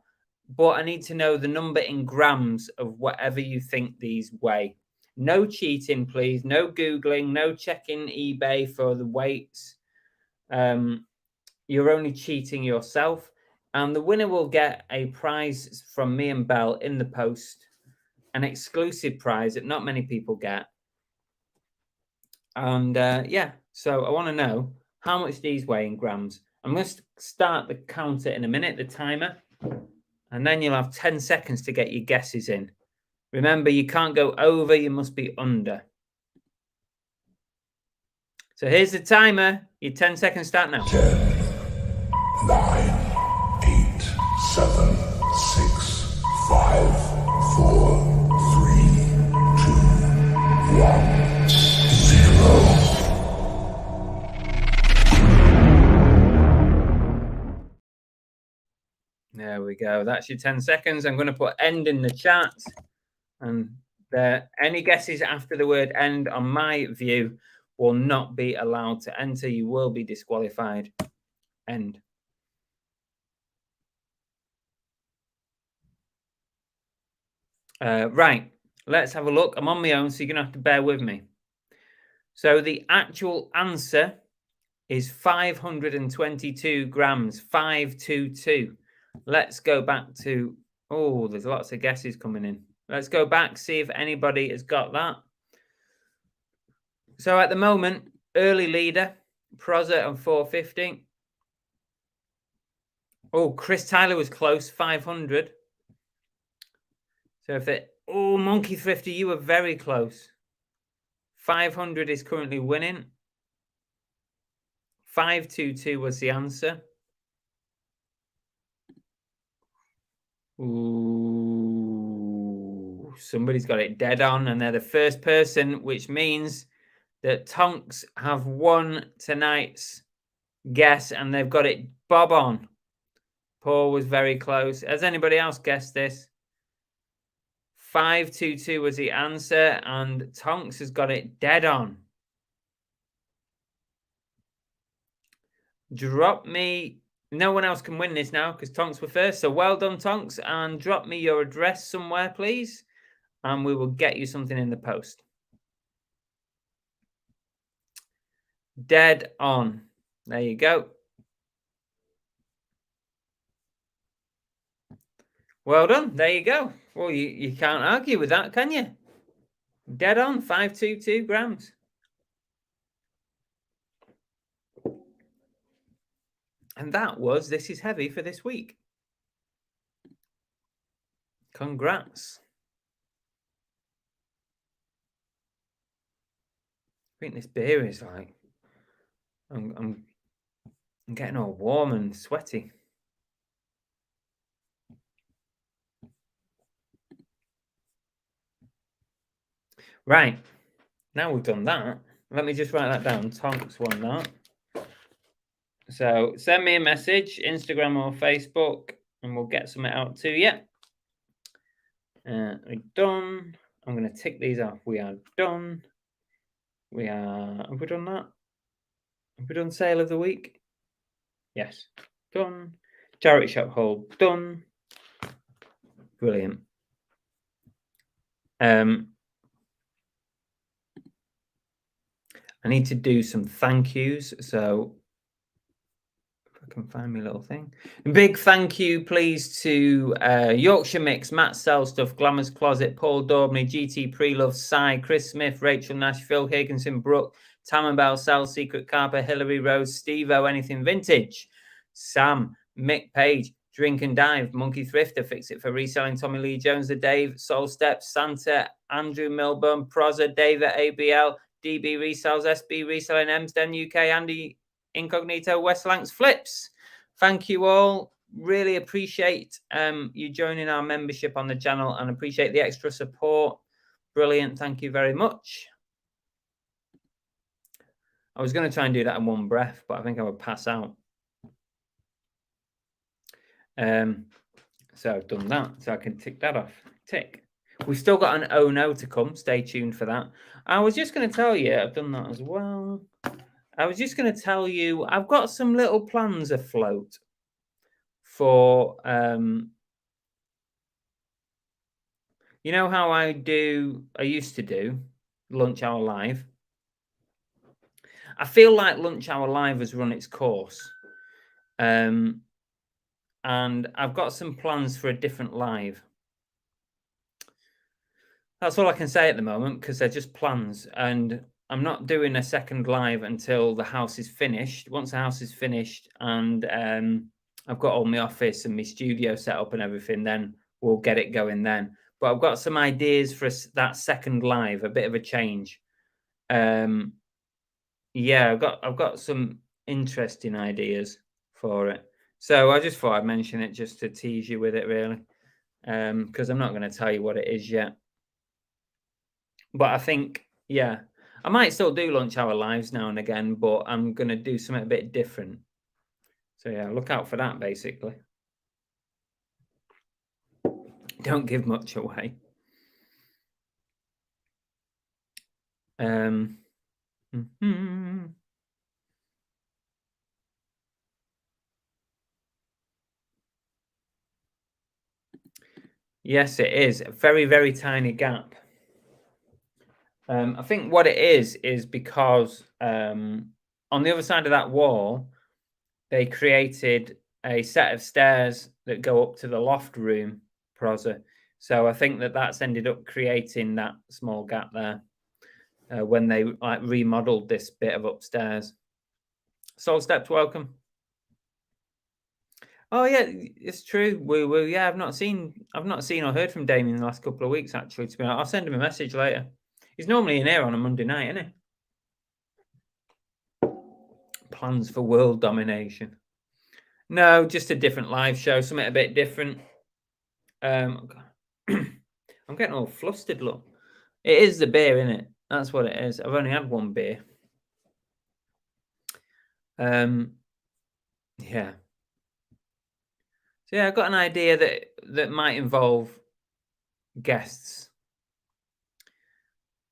But I need to know the number in grams of whatever you think these weigh. No cheating, please. No Googling. No checking eBay for the weights. You're only cheating yourself. And the winner will get a prize from me and Belle in the post. An exclusive prize that not many people get. And yeah, so I want to know how much these weigh in grams. I'm going to start the counter in a minute, the timer, and then you'll have 10 seconds to get your guesses in. Remember, you can't go over, you must be under. So here's the timer. Your 10 seconds start now. 10, 9, 8, 7, 6, 5, 4, 3, 2, 1, 0. There we go. That's your 10 seconds. I'm going to put end in the chat. And any guesses after the word end, on my view, will not be allowed to enter. You will be disqualified. End. Right. Let's have a look. I'm on my own, so you're going to have to bear with me. So the actual answer is 522 grams. 522. Let's go back to... Oh, there's lots of guesses coming in. Let's go back, see if anybody has got that. So at the moment, early leader, Proza on 450. Oh, Chris Tyler was close, 500. So if it... Oh, Monkey Thrifty, you were very close. 500 is currently winning. 522 was the answer. Ooh, somebody's got it dead on, and they're the first person, which means that Tonks have won tonight's guess, and they've got it bob on. Paul was very close. Has anybody else guessed this? 522 was the answer, and Tonks has got it dead on. Drop me... No one else can win this now because Tonks were first. So well done, Tonks. And drop me your address somewhere, please. And we will get you something in the post. Dead on. There you go. Well done. There you go. Well, you can't argue with that, can you? Dead on. 522 grams. And that was This Is Heavy for this week. Congrats. I think this beer is like... I'm getting all warm and sweaty. Right. Now we've done that. Let me just write that down. Tonks won that. So send me a message, Instagram or Facebook, and we'll get something out to you. We're done. I'm going to tick these off. We are done. Have we done that? Have we done sale of the week? Yes. Done. Charity shop haul. Done. Brilliant. I need to do some thank yous. So if I can find my little thing. Big thank you, please, to Yorkshire Mix, Matt Sell Stuff, Glamour's Closet, Paul Daubney, GT Pre-Love, Cy, Chris Smith, Rachel Nash, Phil Higginson, Brooke, Tamabel, Sal, Secret Carper, Hillary Rose, Steve-O, Anything Vintage, Sam, Mick Page, Drink and Dive, Monkey Thrifter, Fix It for Reselling, Tommy Lee Jones, The Dave, Soul Steps, Santa, Andrew Milburn, Proza, Dave at ABL, DB Resells, SB Reselling, Emsden UK, Andy Incognito, West Lancs Flips. Thank you all. Really appreciate you joining our membership on the channel and appreciate the extra support. Brilliant. Thank you very much. I was going to try and do that in one breath, but I think I would pass out. So I've done that. So I can tick that off. Tick. We've still got an oh no to come. Stay tuned for that. I was just going to tell you, I've done that as well. I was just going to tell you, I've got some little plans afloat for, you know how I used to do Lunch Hour Live. I feel like Lunch Hour Live has run its course. And I've got some plans for a different live. That's all I can say at the moment because they're just plans. And I'm not doing a second live until the house is finished. Once the house is finished and I've got all my office and my studio set up and everything, then we'll get it going then. But I've got some ideas for that second live, a bit of a change. Yeah, I've got some interesting ideas for it. So I just thought I'd mention it just to tease you with it, really, because I'm not going to tell you what it is yet. But I think, yeah, I might still do Lunch Hour Lives now and again, but I'm going to do something a bit different. So, yeah, look out for that, basically. Don't give much away. Yes, it is a very, very tiny gap. I think what it is because on the other side of that wall, they created a set of stairs that go up to the loft room, Proza. So I think that's ended up creating that small gap there when they remodeled this bit of upstairs. Soul Steps, welcome. Oh yeah, it's true. Yeah, I've not seen or heard from Damien in the last couple of weeks. Actually, to be honest, I'll send him a message later. He's normally in here on a Monday night, isn't he? Plans for world domination. No, just a different live show, something a bit different. I'm getting all flustered, look. It is the beer, isn't it? That's what it is. I've only had one beer. Yeah. So yeah, I've got an idea that might involve guests.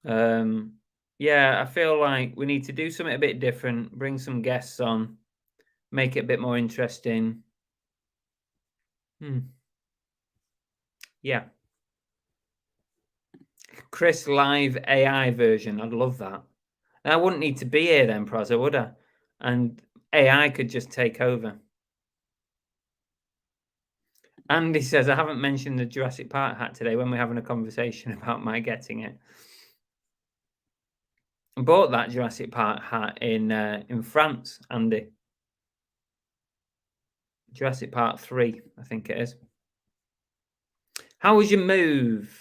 Yeah, I feel like we need to do something a bit different, bring some guests on, make it a bit more interesting. Yeah. Chris live AI version. I'd love that. I wouldn't need to be here then, Proza, would I? And AI could just take over. Andy says, I haven't mentioned the Jurassic Park hat today when we're having a conversation about my getting it. I bought that Jurassic Park hat in France, Andy. Jurassic Park 3, I think it is. How was your move?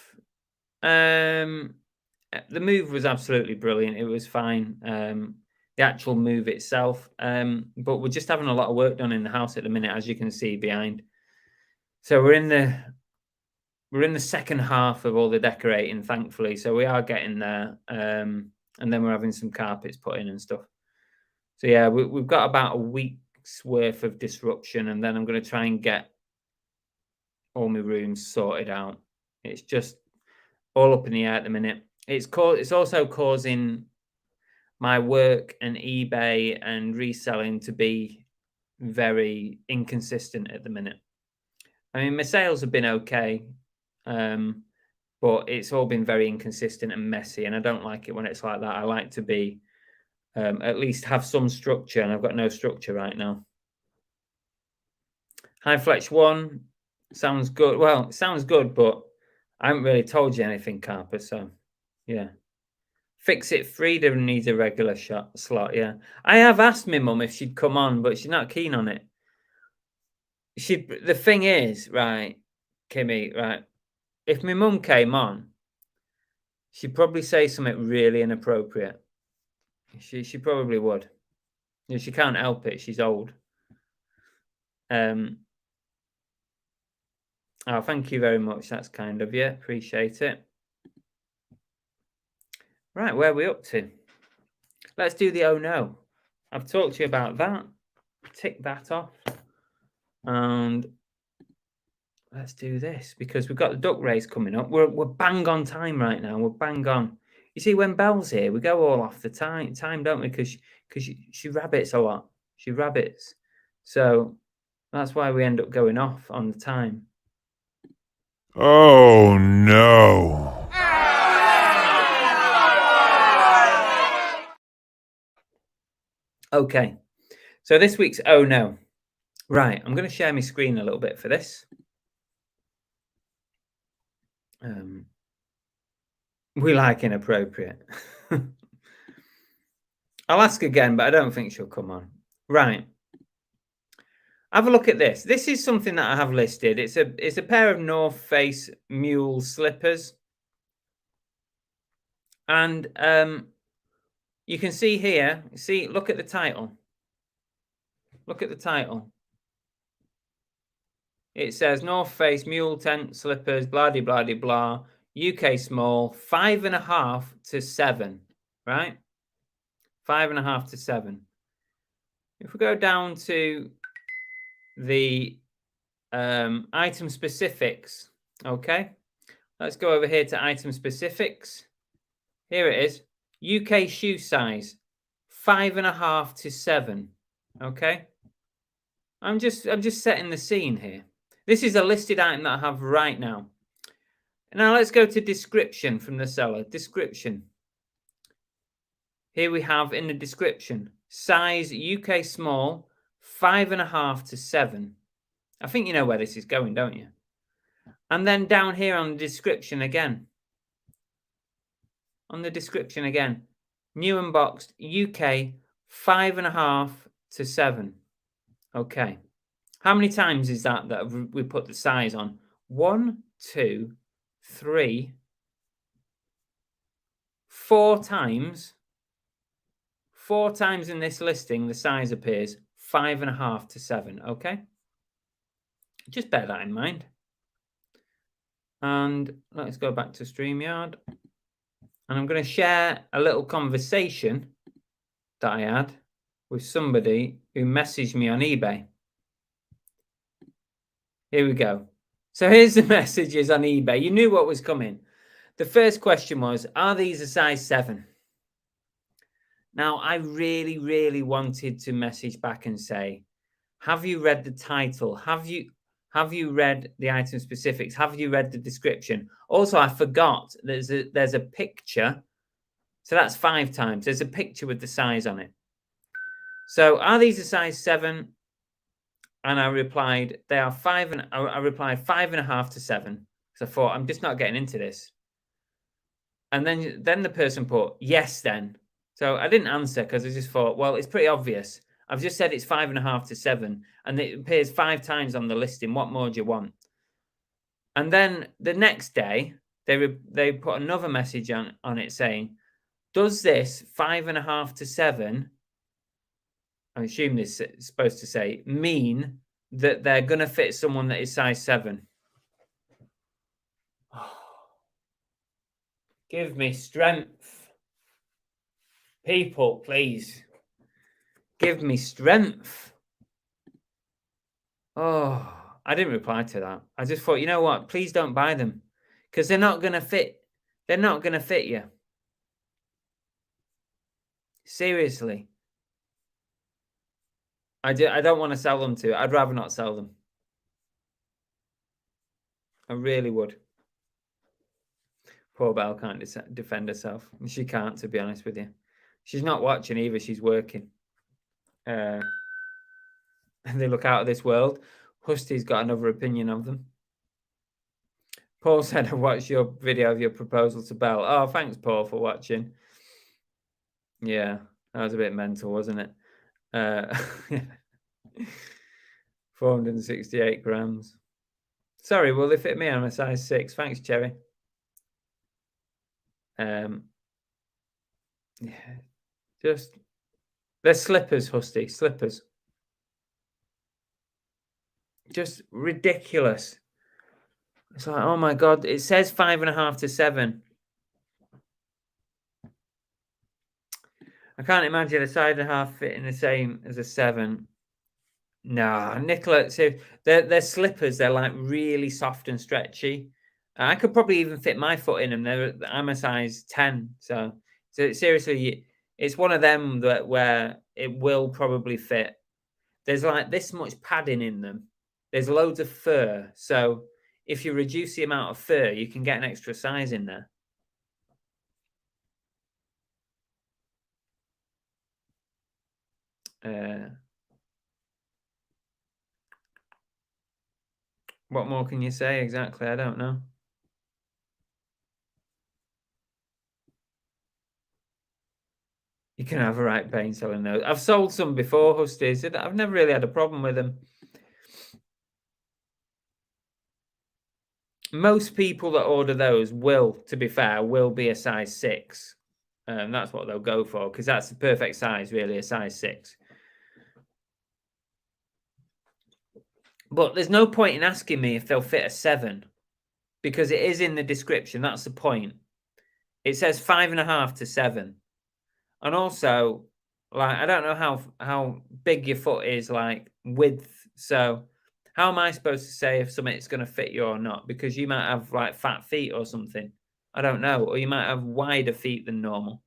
The move was absolutely brilliant. It was fine. The actual move itself. But we're just having a lot of work done in the house at the minute, as you can see behind. So we're in the second half of all the decorating, thankfully. So we are getting there. And then we're having some carpets put in and stuff. So yeah, we've got about a week's worth of disruption, and then I'm going to try and get all my rooms sorted out. It's just all up in the air at the minute. It's also causing my work and eBay and reselling to be very inconsistent at the minute. I mean, my sales have been okay, but it's all been very inconsistent and messy, and I don't like it when it's like that. I like to be at least have some structure, and I've got no structure right now. Hi, Fletch 1. Sounds good. Well, it sounds good, but I haven't really told you anything, Carper, so yeah. Fix It Freedom needs a regular slot, yeah. I have asked my mum if she'd come on, but she's not keen on it. The thing is, right, Kimmy, right, if my mum came on, she'd probably say something really inappropriate. She probably would. You know, she can't help it. She's old. Oh, thank you very much. That's kind of you. Appreciate it. Right, where are we up to? Let's do the oh no. I've talked to you about that. Tick that off. And let's do this because we've got the duck race coming up. We're bang on time right now. We're bang on. You see, when Belle's here, we go all off the time, don't we? Because she rabbits a lot. She rabbits. So that's why we end up going off on the time. Oh no. Okay. So this week's oh no. Right. I'm going to share my screen a little bit for this. We like inappropriate. I'll ask again, but I don't think she'll come on. Right. Have a look at this. This is something that I have listed. It's a pair of North Face mule slippers. And you can see here, look at the title. Look at the title. It says North Face mule tent slippers, blah, blah, blah, blah, UK small, 5.5 to 7, right? 5.5 to 7. If we go down to the item specifics, okay? Let's go over here to item specifics. Here it is. UK shoe size, 5.5 to 7, okay? I'm just setting the scene here. This is a listed item that I have right now. Now let's go to description from the seller. Description. Here we have in the description, size UK small, 5.5 to 7. I think you know where this is going, don't you? And then down here on the description again. On the description again, new unboxed UK 5.5 to 7. Okay. How many times is that we put the size on? 1, 2, 3, 4 times. 4 times in this listing, the size appears 5.5 to 7. Okay. Just bear that in mind. And let's go back to StreamYard. And I'm going to share a little conversation that I had with somebody who messaged me on eBay. Here we go. So here's the messages on eBay. You knew what was coming. The first question was, are these a size 7? Now, I really, really wanted to message back and say, have you read the title? Have you read the item specifics? Have you read the description? Also, I forgot there's a picture. So that's 5 times. There's a picture with the size on it. So are these a size 7? And I replied, they are 5. And I replied 5.5 to 7. So I thought, I'm just not getting into this. And then the person put, yes, then. So I didn't answer because I just thought, well, it's pretty obvious. I've just said it's 5.5 to 7, and it appears 5 times on the listing. What more do you want? And then the next day, they put another message on it saying, does this 5.5 to 7, I assume this is supposed to say, mean that they're going to fit someone that is size 7? Oh, give me strength. People, please. Give me strength. Oh, I didn't reply to that. I just thought, you know what? Please don't buy them because they're not going to fit. They're not going to fit you. Seriously. I don't want to sell them to. I'd rather not sell them. I really would. Poor Belle can't defend herself. She can't, to be honest with you. She's not watching either. She's working. And they look out of this world. Husty's got another opinion of them. Paul said, I watched your video of your proposal to Belle. Oh, thanks, Paul, for watching. Yeah, that was a bit mental, wasn't it? 468 grams. Sorry, will they fit me? I'm a size 6. Thanks, Cherry. Yeah, just they're slippers, Husty, slippers. Just ridiculous. It's like, oh my God, it says 5.5 to 7. I can't imagine a size 1.5 fitting the same as a 7. No, Nicola, so they're slippers. They're like really soft and stretchy. I could probably even fit my foot in them. I'm a size 10, so seriously, it's one of them that where it will probably fit. There's like this much padding in them. There's loads of fur, so if you reduce the amount of fur, you can get an extra size in there. What more can you say exactly? I don't know. You can have a right pain selling those. I've sold some before, Husties. I've never really had a problem with them. Most people that order those will, to be fair, will be a size 6. That's what they'll go for, because that's the perfect size, really, a size 6. But there's no point in asking me if they'll fit a 7, because it is in the description. That's the point. It says 5.5 to 7. And also, like, I don't know how big your foot is, like, width. So how am I supposed to say if something's going to fit you or not? Because you might have, like, fat feet or something. I don't know. Or you might have wider feet than normal.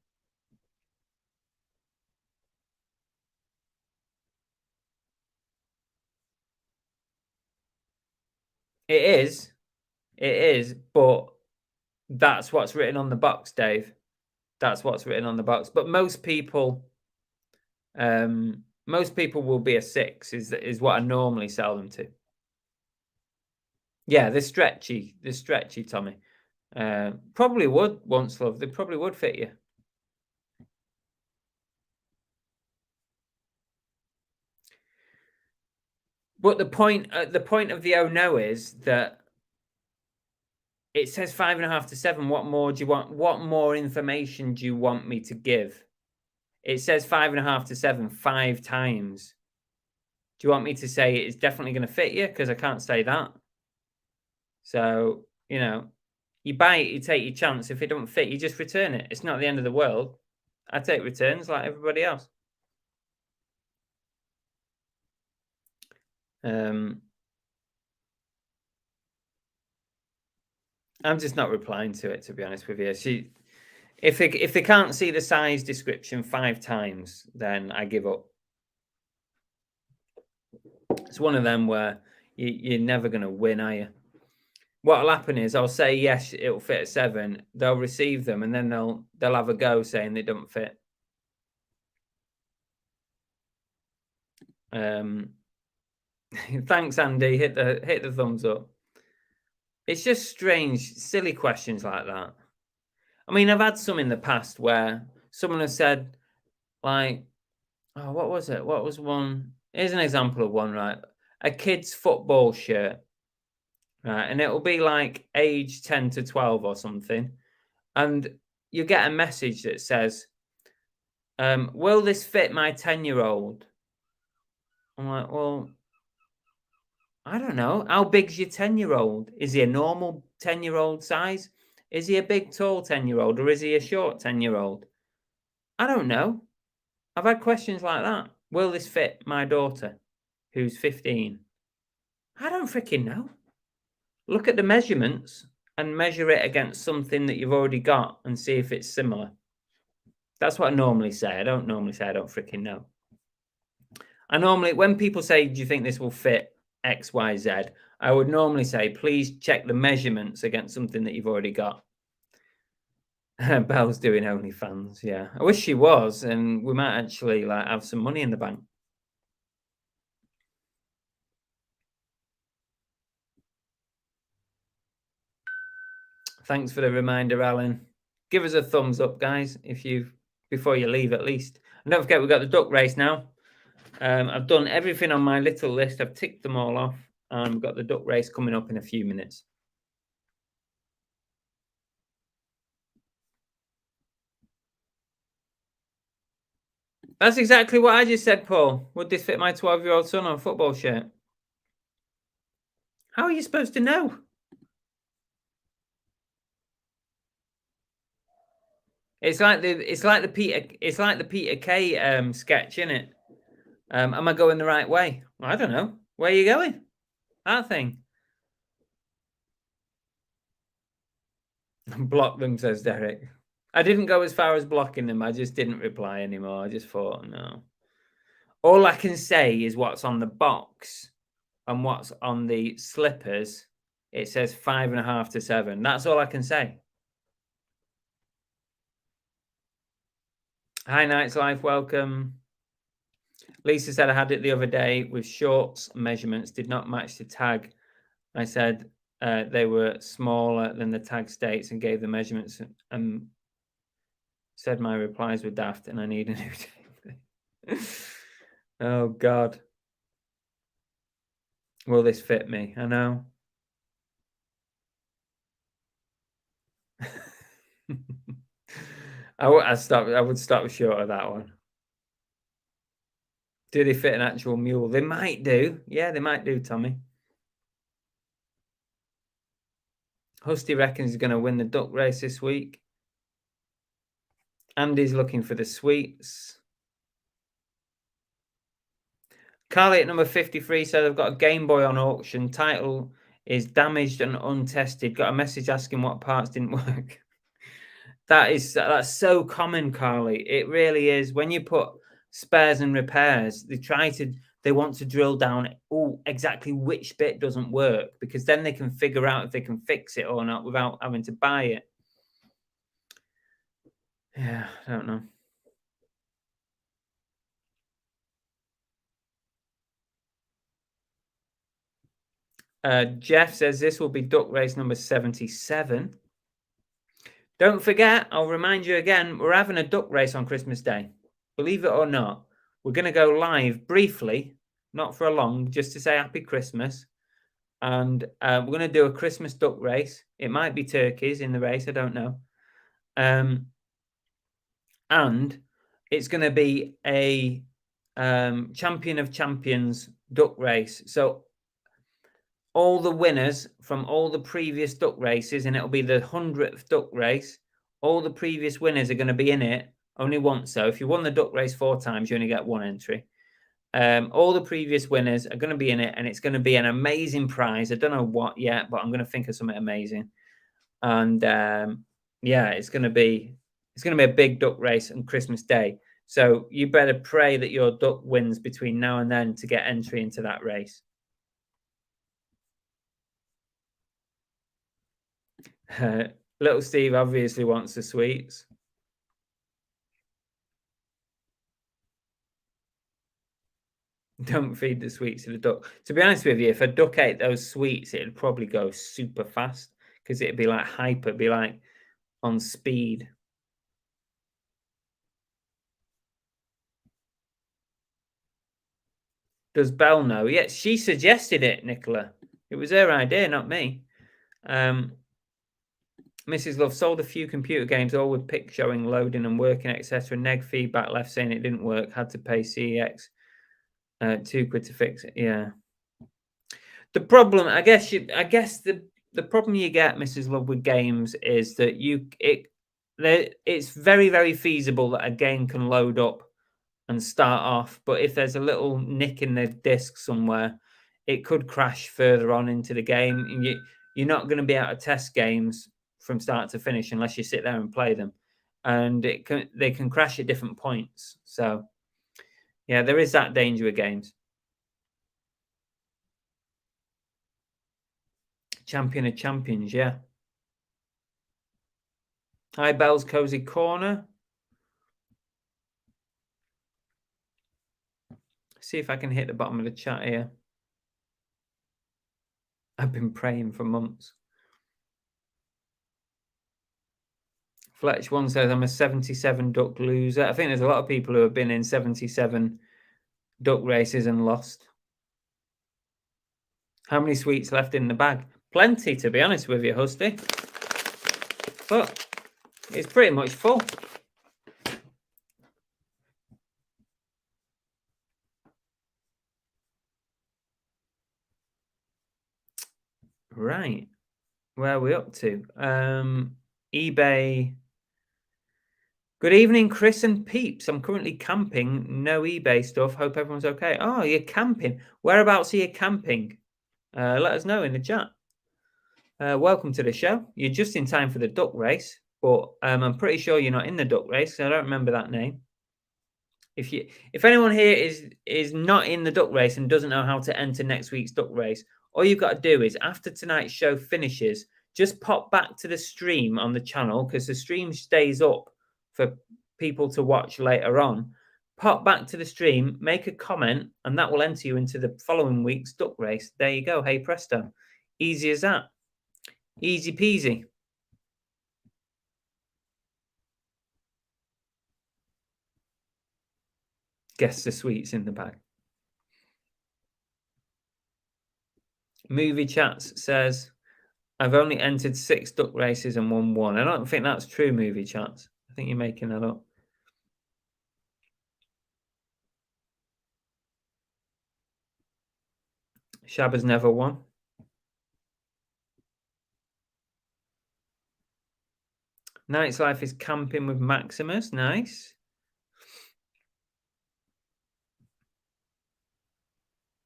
It is, but that's what's written on the box, Dave. That's what's written on the box. But most people will be a 6, is what I normally sell them to. Yeah, they're stretchy, Tommy. Probably would, once love. They probably would fit you. But the point of the oh no is that it says 5.5 to 7. What more do you want? What more information do you want me to give? It says 5.5 to 7 5 times. Do you want me to say it's definitely going to fit you? Because I can't say that. So, you know, you buy it, you take your chance. If it don't fit, you just return it. It's not the end of the world. I take returns like everybody else. I'm just not replying to it, to be honest with you. If they can't see the size description 5 times, then I give up. It's one of them where you're never going to win, are you? What'll happen is I'll say yes, it'll fit a 7. They'll receive them, and then they'll have a go saying they don't fit. Thanks, Andy. Hit the thumbs up. It's just strange, silly questions like that. I mean, I've had some in the past where someone has said, like, oh, what was it? What was one? Here's an example of one, right? A kid's football shirt, right? And it'll be like age 10 to 12 or something. And you get a message that says, will this fit my 10-year-old? I'm like, well, I don't know. How big's your 10-year-old? Is he a normal 10-year-old size? Is he a big, tall 10-year-old, or is he a short 10-year-old? I don't know. I've had questions like that. Will this fit my daughter, who's 15? I don't freaking know. Look at the measurements and measure it against something that you've already got and see if it's similar. That's what I normally say. I don't normally say I don't freaking know. I normally, when people say, do you think this will fit X, Y, Z? I would normally say, please check the measurements against something that you've already got. Belle's doing OnlyFans, yeah. I wish she was, and we might actually like have some money in the bank. Thanks for the reminder, Alan. Give us a thumbs up, guys, before you leave at least. And don't forget, we've got the duck race now. I've done everything on my little list. I've ticked them all off, and we've got the duck race coming up in a few minutes. That's exactly what I just said, Paul. Would this fit my 12-year-old son on a football shirt? How are you supposed to know? It's like the Peter Kay sketch, isn't it? Am I going the right way? I don't know. Where are you going? That thing. Block them, says Derek. I didn't go as far as blocking them. I just didn't reply anymore. I just thought, no. All I can say is what's on the box and what's on the slippers. It says 5.5 to 7. That's all I can say. Hi, Night's Life. Welcome. Lisa said I had it the other day with shorts measurements, did not match the tag. I said they were smaller than the tag states and gave the measurements and said my replies were daft and I need a new tape. Oh, God. Will this fit me? I know. I would stop short of that one. Do they fit an actual mule? They might do. Yeah, they might do, Tommy. Husty reckons he's going to win the duck race this week. Andy's looking for the sweets. Carly at number 53 said, I've got a Game Boy on auction. Title is damaged and untested. Got a message asking what parts didn't work. That's so common, Carly. It really is. When you put spares and repairs, they want to drill down exactly which bit doesn't work, because then they can figure out if they can fix it or not without having to buy it. Yeah, I don't know. Jeff says this will be duck race number 77. Don't forget, I'll remind you again, we're having a duck race on Christmas Day. Believe it or not, we're going to go live briefly, not for a long, just to say Happy Christmas. And we're going to do a Christmas duck race. It might be turkeys in the race, I don't know. And it's going to be a Champion of Champions duck race. So all the winners from all the previous duck races, and it'll be the 100th duck race, all the previous winners are going to be in it only once. So if you won the duck race 4 times, you only get 1 entry. All the previous winners are going to be in it, and it's going to be an amazing prize. I don't know what yet, but I'm going to think of something amazing. And yeah, it's going to be a big duck race on Christmas Day. So you better pray that your duck wins between now and then to get entry into that race. Little Steve obviously wants the sweets. Don't feed the sweets to the duck. To be honest with you, if a duck ate those sweets, it'd probably go super fast, because it'd be like hyper, it'd be like on speed. Does Belle know? Yes, she suggested it, Nicola. It was her idea, not me. Mrs. Love sold a few computer games, all with pic showing, loading and working, etc. Neg feedback left saying it didn't work. Had to pay CEX £2 to fix it. Yeah. The problem, I guess the problem you get, Mrs. Love, with games is that it's very, very feasible that a game can load up and start off, but if there's a little nick in the disk somewhere, it could crash further on into the game, and you're not going to be able to test games from start to finish unless you sit there and play them, and they can crash at different points. So yeah, there is that danger with games. Champion of Champions, yeah. Hi, Bell's Cozy Corner. See if I can hit the bottom of the chat here. I've been praying for months. Fletch one says, I'm a 77 duck loser. I think there's a lot of people who have been in 77 duck races and lost. How many sweets left in the bag? Plenty, to be honest with you, Husty. But it's pretty much full. Right. Where are we up to? eBay. Good evening, Chris and Peeps. I'm currently camping. No eBay stuff. Hope everyone's okay. Oh, you're camping. Whereabouts are you camping? Let us know in the chat. Welcome to the show. You're just in time for the duck race, but I'm pretty sure you're not in the duck race. I don't remember that name. If anyone here is not in the duck race and doesn't know how to enter next week's duck race, all you've got to do is after tonight's show finishes, just pop back to the stream on the channel because the stream stays up for people to watch later on. Pop back to the stream, make a comment, and that will enter you into the following week's duck race. There you go. Hey presto. Easy as that. Easy peasy. Guess the sweets in the bag. Movie Chats says, I've only entered 6 duck races and won 1. I don't think that's true, Movie Chats. I think you're making that up. Shabba's never won. Night's Life is camping with Maximus. Nice.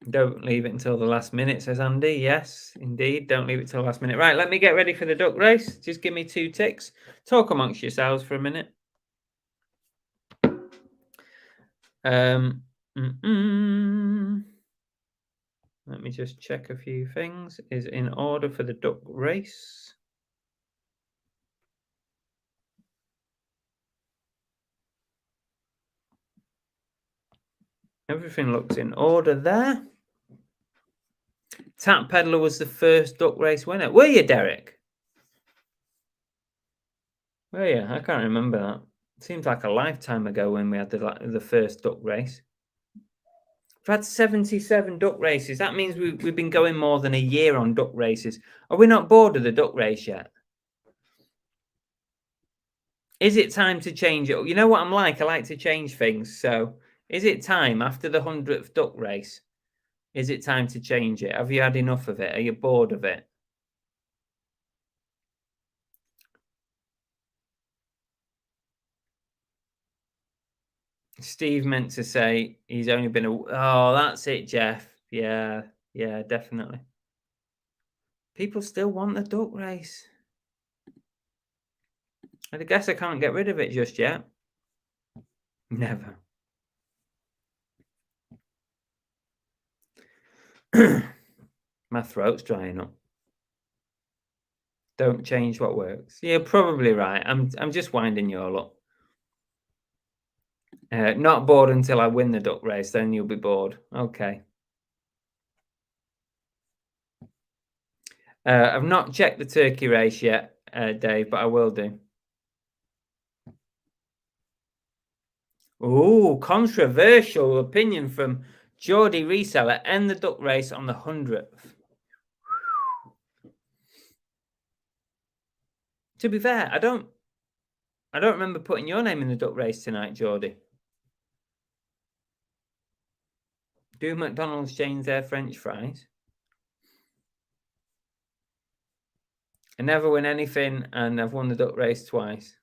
Don't leave it until the last minute, says Andy. Yes, indeed. Don't leave it till the last minute. Right, let me get ready for the duck race. Just give me 2 ticks. Talk amongst yourselves for a minute. Let me just check a few things. Is in order for the duck race. Everything looks in order there. Tap Peddler was the first duck race winner. Were you, Derek? Were you? I can't remember that. Seems like a lifetime ago when we had the first duck race. We've had 77 duck races. That means we've been going more than a year on duck races. Are we not bored of the duck race yet? Is it time to change it? You know what I'm like? I like to change things. So is it time after the 100th duck race? Is it time to change it? Have you had enough of it? Are you bored of it? Steve meant to say he's only been oh, that's it, Jeff. Yeah, definitely. People still want the duck race. I guess I can't get rid of it just yet. Never. My throat's drying up. Don't change what works. You're probably right. I'm just winding you all up. Not bored until I win the duck race, then you'll be bored. Okay. I've not checked the turkey race yet, Dave, but I will do. Oh, controversial opinion from Geordie Reseller. End the duck race on the 100th. To be fair, I don't remember putting your name in the duck race tonight, Geordie. Do McDonald's change their French fries? I never win anything, and I've won the duck race twice.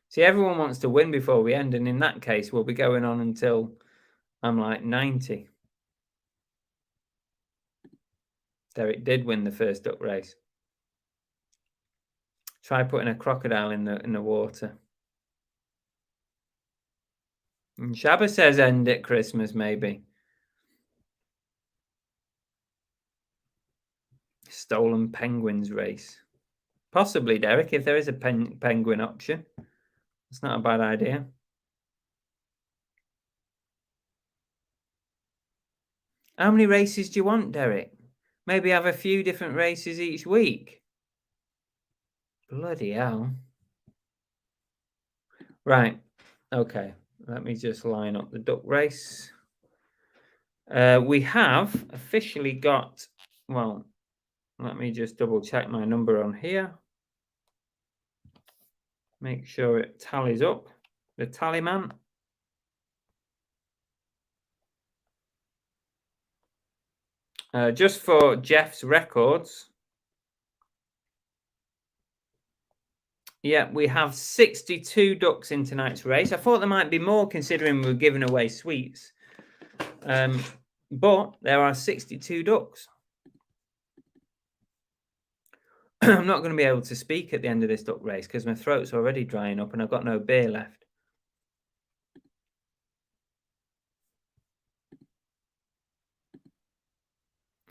See, everyone wants to win before we end, and in that case, we'll be going on until I'm like 90. Derek did win the first duck race. Try putting a crocodile in the water. And Shabba says end at Christmas, maybe. Stolen penguins race. Possibly, Derek, if there is a penguin option. It's not a bad idea. How many races do you want, Derek? Maybe have a few different races each week. Bloody hell. Right. Okay. Let me just line up the duck race. We have officially got, well, let me just double check my number on here. Make sure it tallies up. The tally man. Just for Jeff's records, Yeah, we have 62 ducks in tonight's race. I thought there might be more considering we're giving away sweets. But there are 62 ducks. I'm not going to be able to speak at the end of this duck race because my throat's already drying up and I've got no beer left.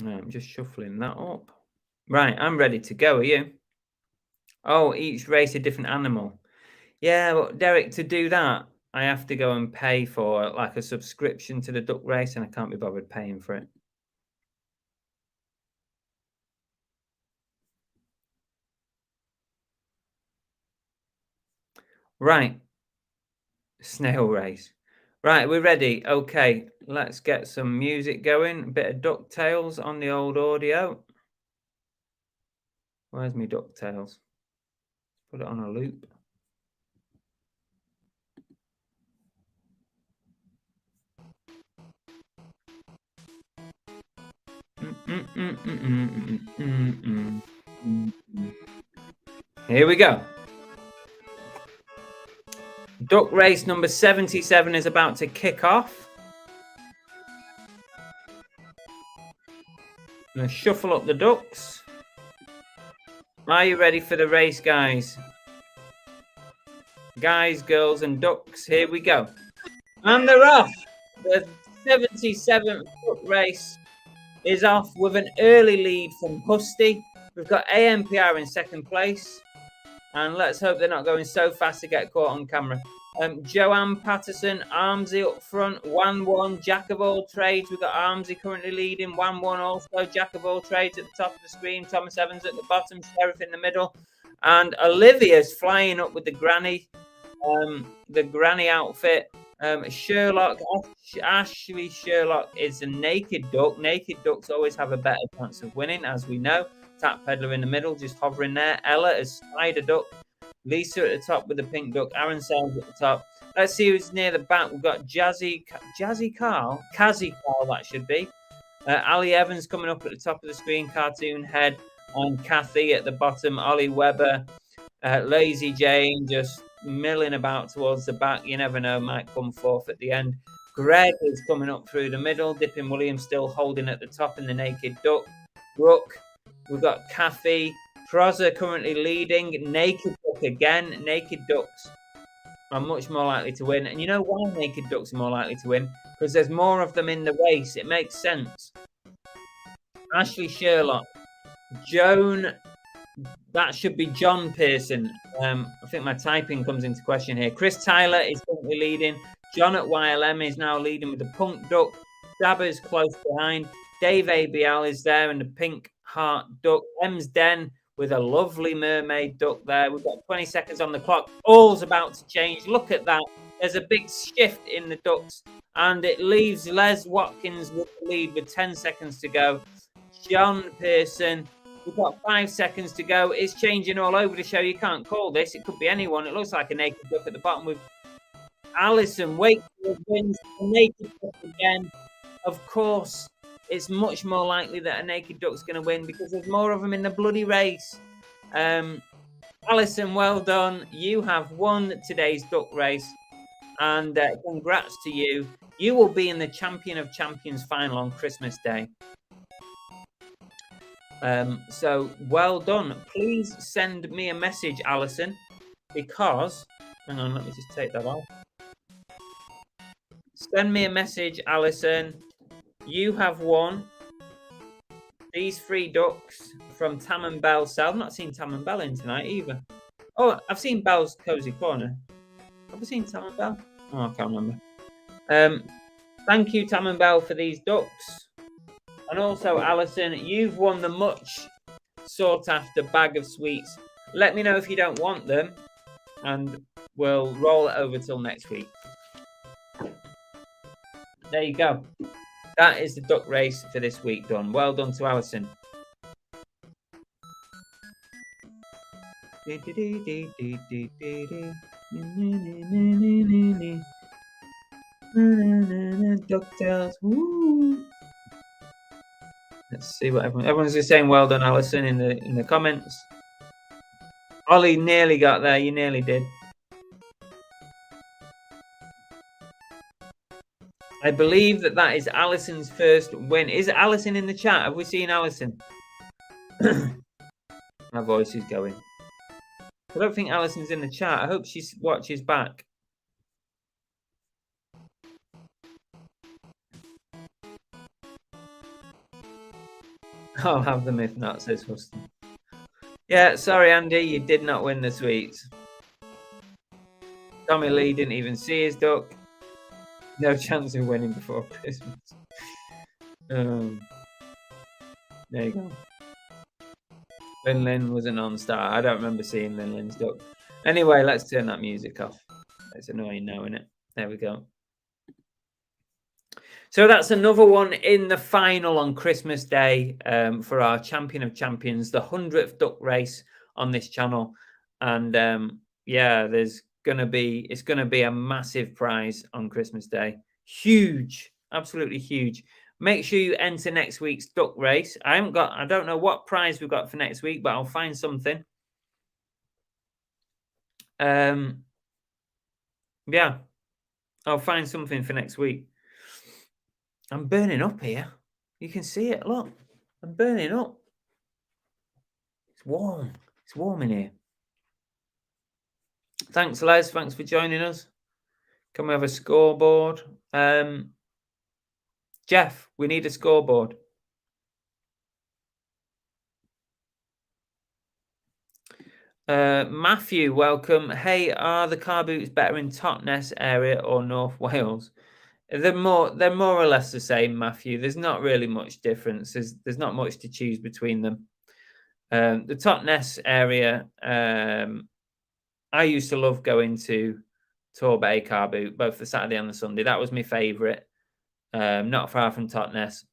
I'm just shuffling that up. Right, I'm ready to go. Are you? Oh, each race a different animal. Yeah, but Derek, to do that, I have to go and pay for like a subscription to the duck race and I can't be bothered paying for it. Right. Snail race. Right, we're ready. Okay, let's get some music going. A bit of DuckTales on the old audio. Where's me DuckTales? Put it on a loop. Here we go. Duck race number 77 is about to kick off. I'm going to shuffle up the ducks. Are you ready for the race, guys? Guys, girls, and ducks, here we go. And they're off. The 77th duck race is off with an early lead from Husty. We've got AMPR in second place. And let's hope they're not going so fast to get caught on camera. Joanne Patterson, Armsy up front, 1-1, Jack of all trades. We've got Armsy currently leading, 1-1 also, Jack of all trades at the top of the screen, Thomas Evans at the bottom, Sheriff in the middle. And Olivia's flying up with the granny outfit. Sherlock, Ashley Sherlock is a naked duck. Naked ducks always have a better chance of winning, as we know. Tap Peddler in the middle, just hovering there. Ella is Spider Duck. Lisa at the top with the pink duck. Aaron Sells at the top. Let's see who's near the back. We've got Kazi Carl, that should be. Ali Evans coming up at the top of the screen. Cartoon Head. And Kathy at the bottom. Ollie Webber. Lazy Jane just milling about towards the back. You never know, might come forth at the end. Greg is coming up through the middle. Dipping Williams still holding at the top in the naked duck. Brooke. We've got Kathy. Prozza currently leading. Naked duck again. Naked ducks are much more likely to win. And you know why naked ducks are more likely to win? Because there's more of them in the race. It makes sense. Ashley Sherlock. Joan. That should be John Pearson. I think my typing comes into question here. Chris Tyler is currently leading. John at YLM is now leading with the punk duck. Dabber's close behind. Dave ABL is there in the pink heart duck. M's Den with a lovely mermaid duck there. We've got 20 seconds on the clock. All's about to change. Look at that. There's a big shift in the ducks. And it leaves Les Watkins with the lead with 10 seconds to go. John Pearson. We've got 5 seconds to go. It's changing all over the show. You can't call this. It could be anyone. It looks like a naked duck at the bottom with Alison Wakefield wins. A naked duck again. Of course, it's much more likely that a naked duck's going to win because there's more of them in the bloody race. Alison, well done. You have won today's duck race. And congrats to you. You will be in the Champion of Champions final on Christmas Day. So well done. Please send me a message, Alison, because hang on, let me just take that off. Send me a message, Alison. You have won these 3 ducks from Tam and Bell's cell. I've not seen Tam and Bell in tonight either. Oh, I've seen Bell's Cozy Corner. Have I seen Tam and Bell? Oh, I can't remember. Thank you, Tam and Bell, for these ducks. And also, Alison, you've won the much sought-after bag of sweets. Let me know if you don't want them, and we'll roll it over till next week. There you go. That is the duck race for this week done. Well done to Alison. DuckTales. Woo. Let's see what everyone's just saying. Well done, Alison, in the comments. Ollie nearly got there. You nearly did. I believe that is Alison's first win. Is Alison in the chat? Have we seen Alison? My voice is going. I don't think Alison's in the chat. I hope she watches back. I'll have them if not, says Huston. Yeah, sorry, Andy, you did not win the sweets. Tommy Lee didn't even see his duck. No chance of winning before Christmas. There you go. Lin was a non-star. I don't remember seeing Lin's duck. Anyway, let's turn that music off. It's annoying now, isn't it? There we go. So that's another one in the final on Christmas Day for our Champion of Champions, the 100th duck race on this channel. And yeah, it's going to be a massive prize on Christmas Day. Huge, absolutely huge. Make sure you enter next week's duck race. I don't know what prize we've got for next week, but I'll find something. Yeah, I'll find something for next week. I'm burning up here. You can see it. Look, I'm burning up. It's warm. It's warm in here. Thanks, Les. Thanks for joining us. Can we have a scoreboard? Jeff, we need a scoreboard. Matthew, welcome. Hey, are the car boots better in Totnes area or North Wales? They're more or less the same, Matthew. There's not really much difference. There's not much to choose between them. The Totnes area, I used to love going to Torbay car boot, both the Saturday and the Sunday. That was my favourite. Not far from Totnes,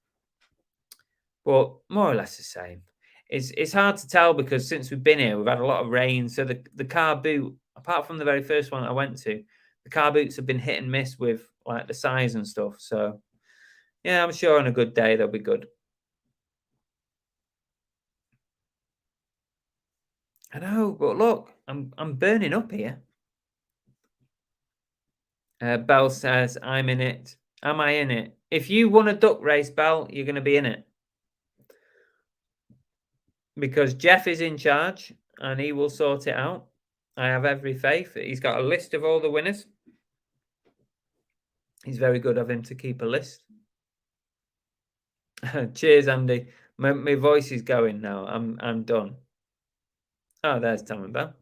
but more or less the same. It's hard to tell because since we've been here, we've had a lot of rain. So the car boot, apart from the very first one I went to, the car boots have been hit and miss with like the size and stuff. So yeah, I'm sure on a good day they'll be good. I know, but look, I'm burning up here. Bell says, I'm in it. Am I in it? If you won a duck race, Bell, you're going to be in it. Because Jeff is in charge and he will sort it out. I have every faith. He's got a list of all the winners. He's very good of him to keep a list. Cheers, Andy. My voice is going now. I'm done. Oh, there's Tom and Bell.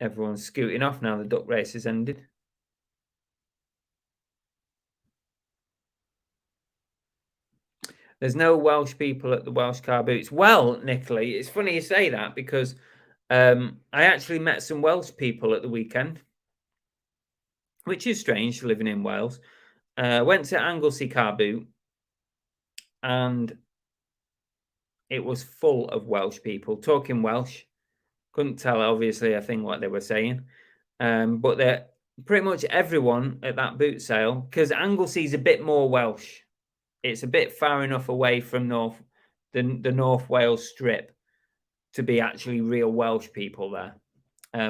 Everyone's scooting off now. The duck race has ended. There's no Welsh people at the Welsh car boots. Well, Nicola, it's funny you say that because I actually met some Welsh people at the weekend, which is strange living in Wales. Went to Anglesey car boot and it was full of Welsh people talking Welsh. Couldn't tell, obviously, I think what they were saying. But they're pretty much everyone at that boot sale, because Anglesey's a bit more Welsh. It's a bit far enough away from the North Wales strip to be actually real Welsh people there.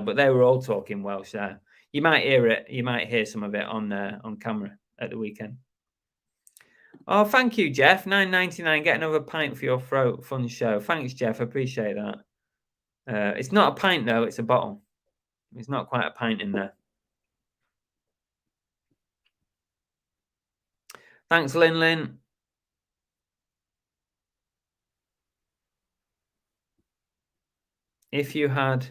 But they were all talking Welsh there. You might hear it. You might hear some of it on camera at the weekend. Oh, thank you, Jeff. $9.99. Get another pint for your throat. Fun show. Thanks, Jeff. I appreciate that. It's not a pint, though. It's a bottle. It's not quite a pint in there. Thanks, Lin. If you had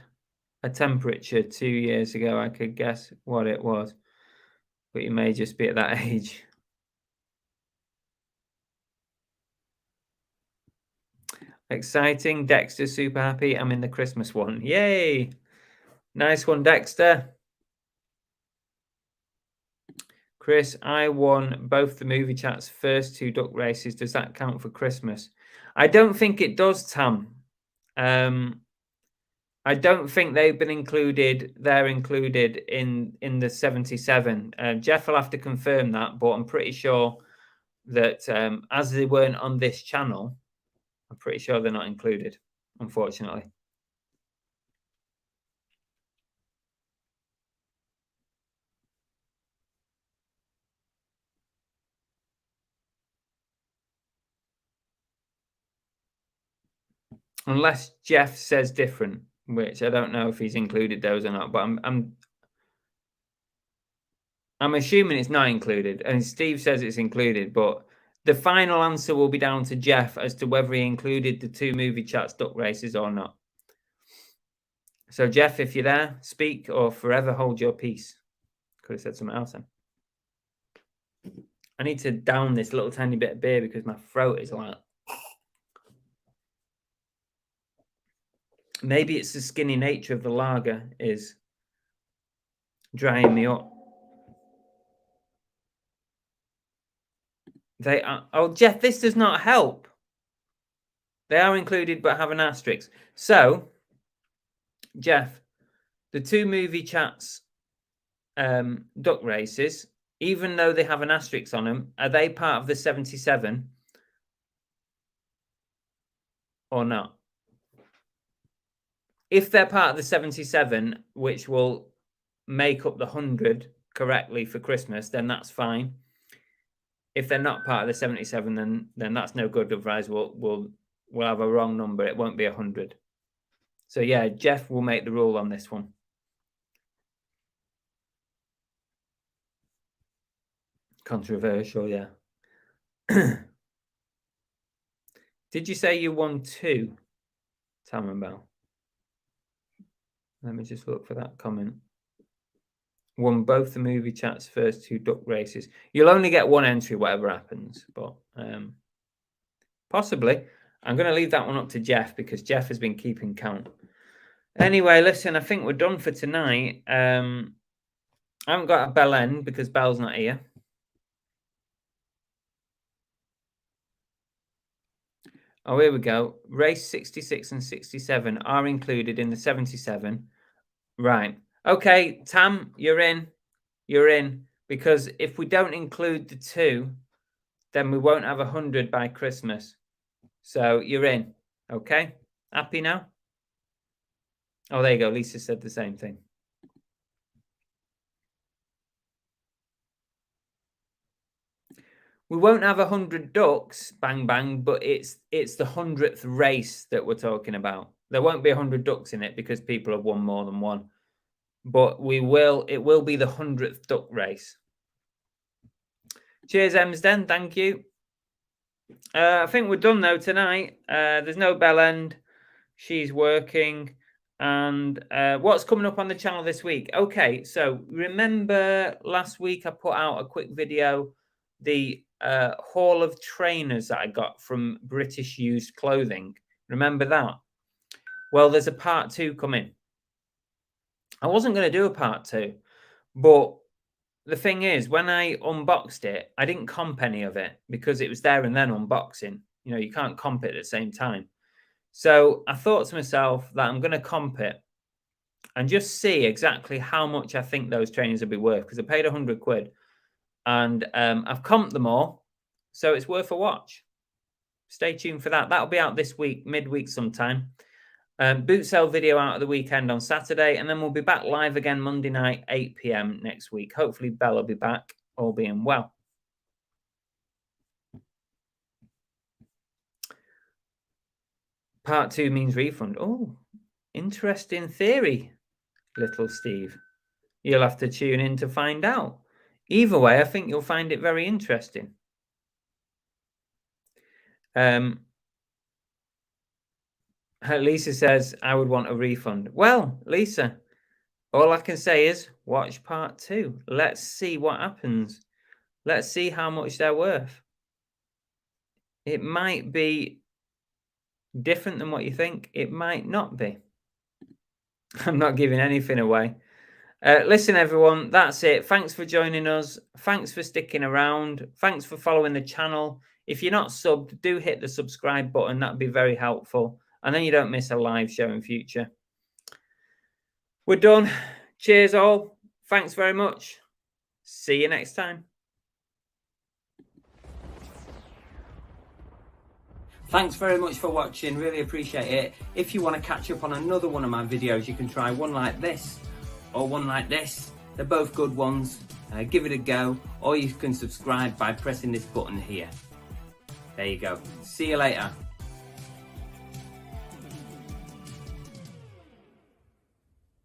a temperature 2 years ago, I could guess what it was. But you may just be at that age. Exciting. Dexter's super happy. I'm in the Christmas one. Yay. Nice one, Dexter. Chris, I won both the Movie Chat's first 2 duck races. Does that count for Christmas? I don't think it does, Tam. I don't think they've been included. They're included in the 77. Jeff will have to confirm that, but I'm pretty sure that as they weren't on this channel, I'm pretty sure they're not included, unfortunately. Unless Jeff says different, which I don't know if he's included those or not, but I'm assuming it's not included, and Steve says it's included, but the final answer will be down to Jeff as to whether he included the 2 movie chats duck races or not. So Jeff, if you're there, speak or forever hold your peace. Could have said something else then. I need to down this little tiny bit of beer because my throat is like... Maybe it's the skinny nature of the lager is drying me up. They are... Oh, Jeff, this does not help. They are included but have an asterisk. So, Jeff, the 2 movie chats duck races, even though they have an asterisk on them, are they part of the 77 or not? If they're part of the 77, which will make up the 100 correctly for Christmas, then that's fine. If they're not part of the 77, then that's no good. Otherwise, we'll have a wrong number. It won't be 100. So yeah, Jeff will make the rule on this one. Controversial, yeah. Did you say you won 2, Tam and Bell? Let me just look for that comment. Won both the movie chat's first 2 duck races. You'll only get 1 entry, whatever happens, but possibly. I'm going to leave that one up to Jeff because Jeff has been keeping count. Anyway, listen, I think we're done for tonight. I haven't got a bell end because Bell's not here. Oh, here we go. Race 66 and 67 are included in the 77. Right. Okay, Tam, you're in. You're in. Because if we don't include the 2, then we won't have 100 by Christmas. So you're in. Okay? Happy now? Oh, there you go. Lisa said the same thing. We won't have 100 ducks, bang, bang, but it's the 100th race that we're talking about. There won't be 100 ducks in it because people have won more than 1. But it will be the 100th duck race. Cheers, Emsden. Thank you. I think we're done, though, tonight. There's no bell end. She's working. And what's coming up on the channel this week? Okay, so remember last week I put out a quick video, the haul of trainers that I got from British Used Clothing. Remember that? Well, there's a part 2 coming. I wasn't going to do a part 2, but the thing is, when I unboxed it, I didn't comp any of it because it was there and then unboxing. You know, you can't comp it at the same time. So I thought to myself that I'm going to comp it and just see exactly how much I think those trainers will be worth because I paid 100 quid and I've comped them all. So it's worth a watch. Stay tuned for that. That'll be out this week, midweek sometime. Boot sale video out of the weekend on Saturday, and then we'll be back live again Monday night, 8 p.m. next week. Hopefully Belle will be back, all being well. Part 2 means refund. Oh, interesting theory, little Steve. You'll have to tune in to find out. Either way, I think you'll find it very interesting. Lisa says, I would want a refund. Well, Lisa, all I can say is watch part 2. Let's see what happens. Let's see how much they're worth. It might be different than what you think. It might not be. I'm not giving anything away. Listen, everyone, that's it. Thanks for joining us. Thanks for sticking around. Thanks for following the channel. If you're not subbed, do hit the subscribe button. That'd be very helpful. And then you don't miss a live show in future. We're done. Cheers all. Thanks very much. See you next time. Thanks very much for watching, really appreciate it. If you want to catch up on another one of my videos, you can try one like this or one like this. They're both good ones. Give it a go, or you can subscribe by pressing this button here. There you go. See you later.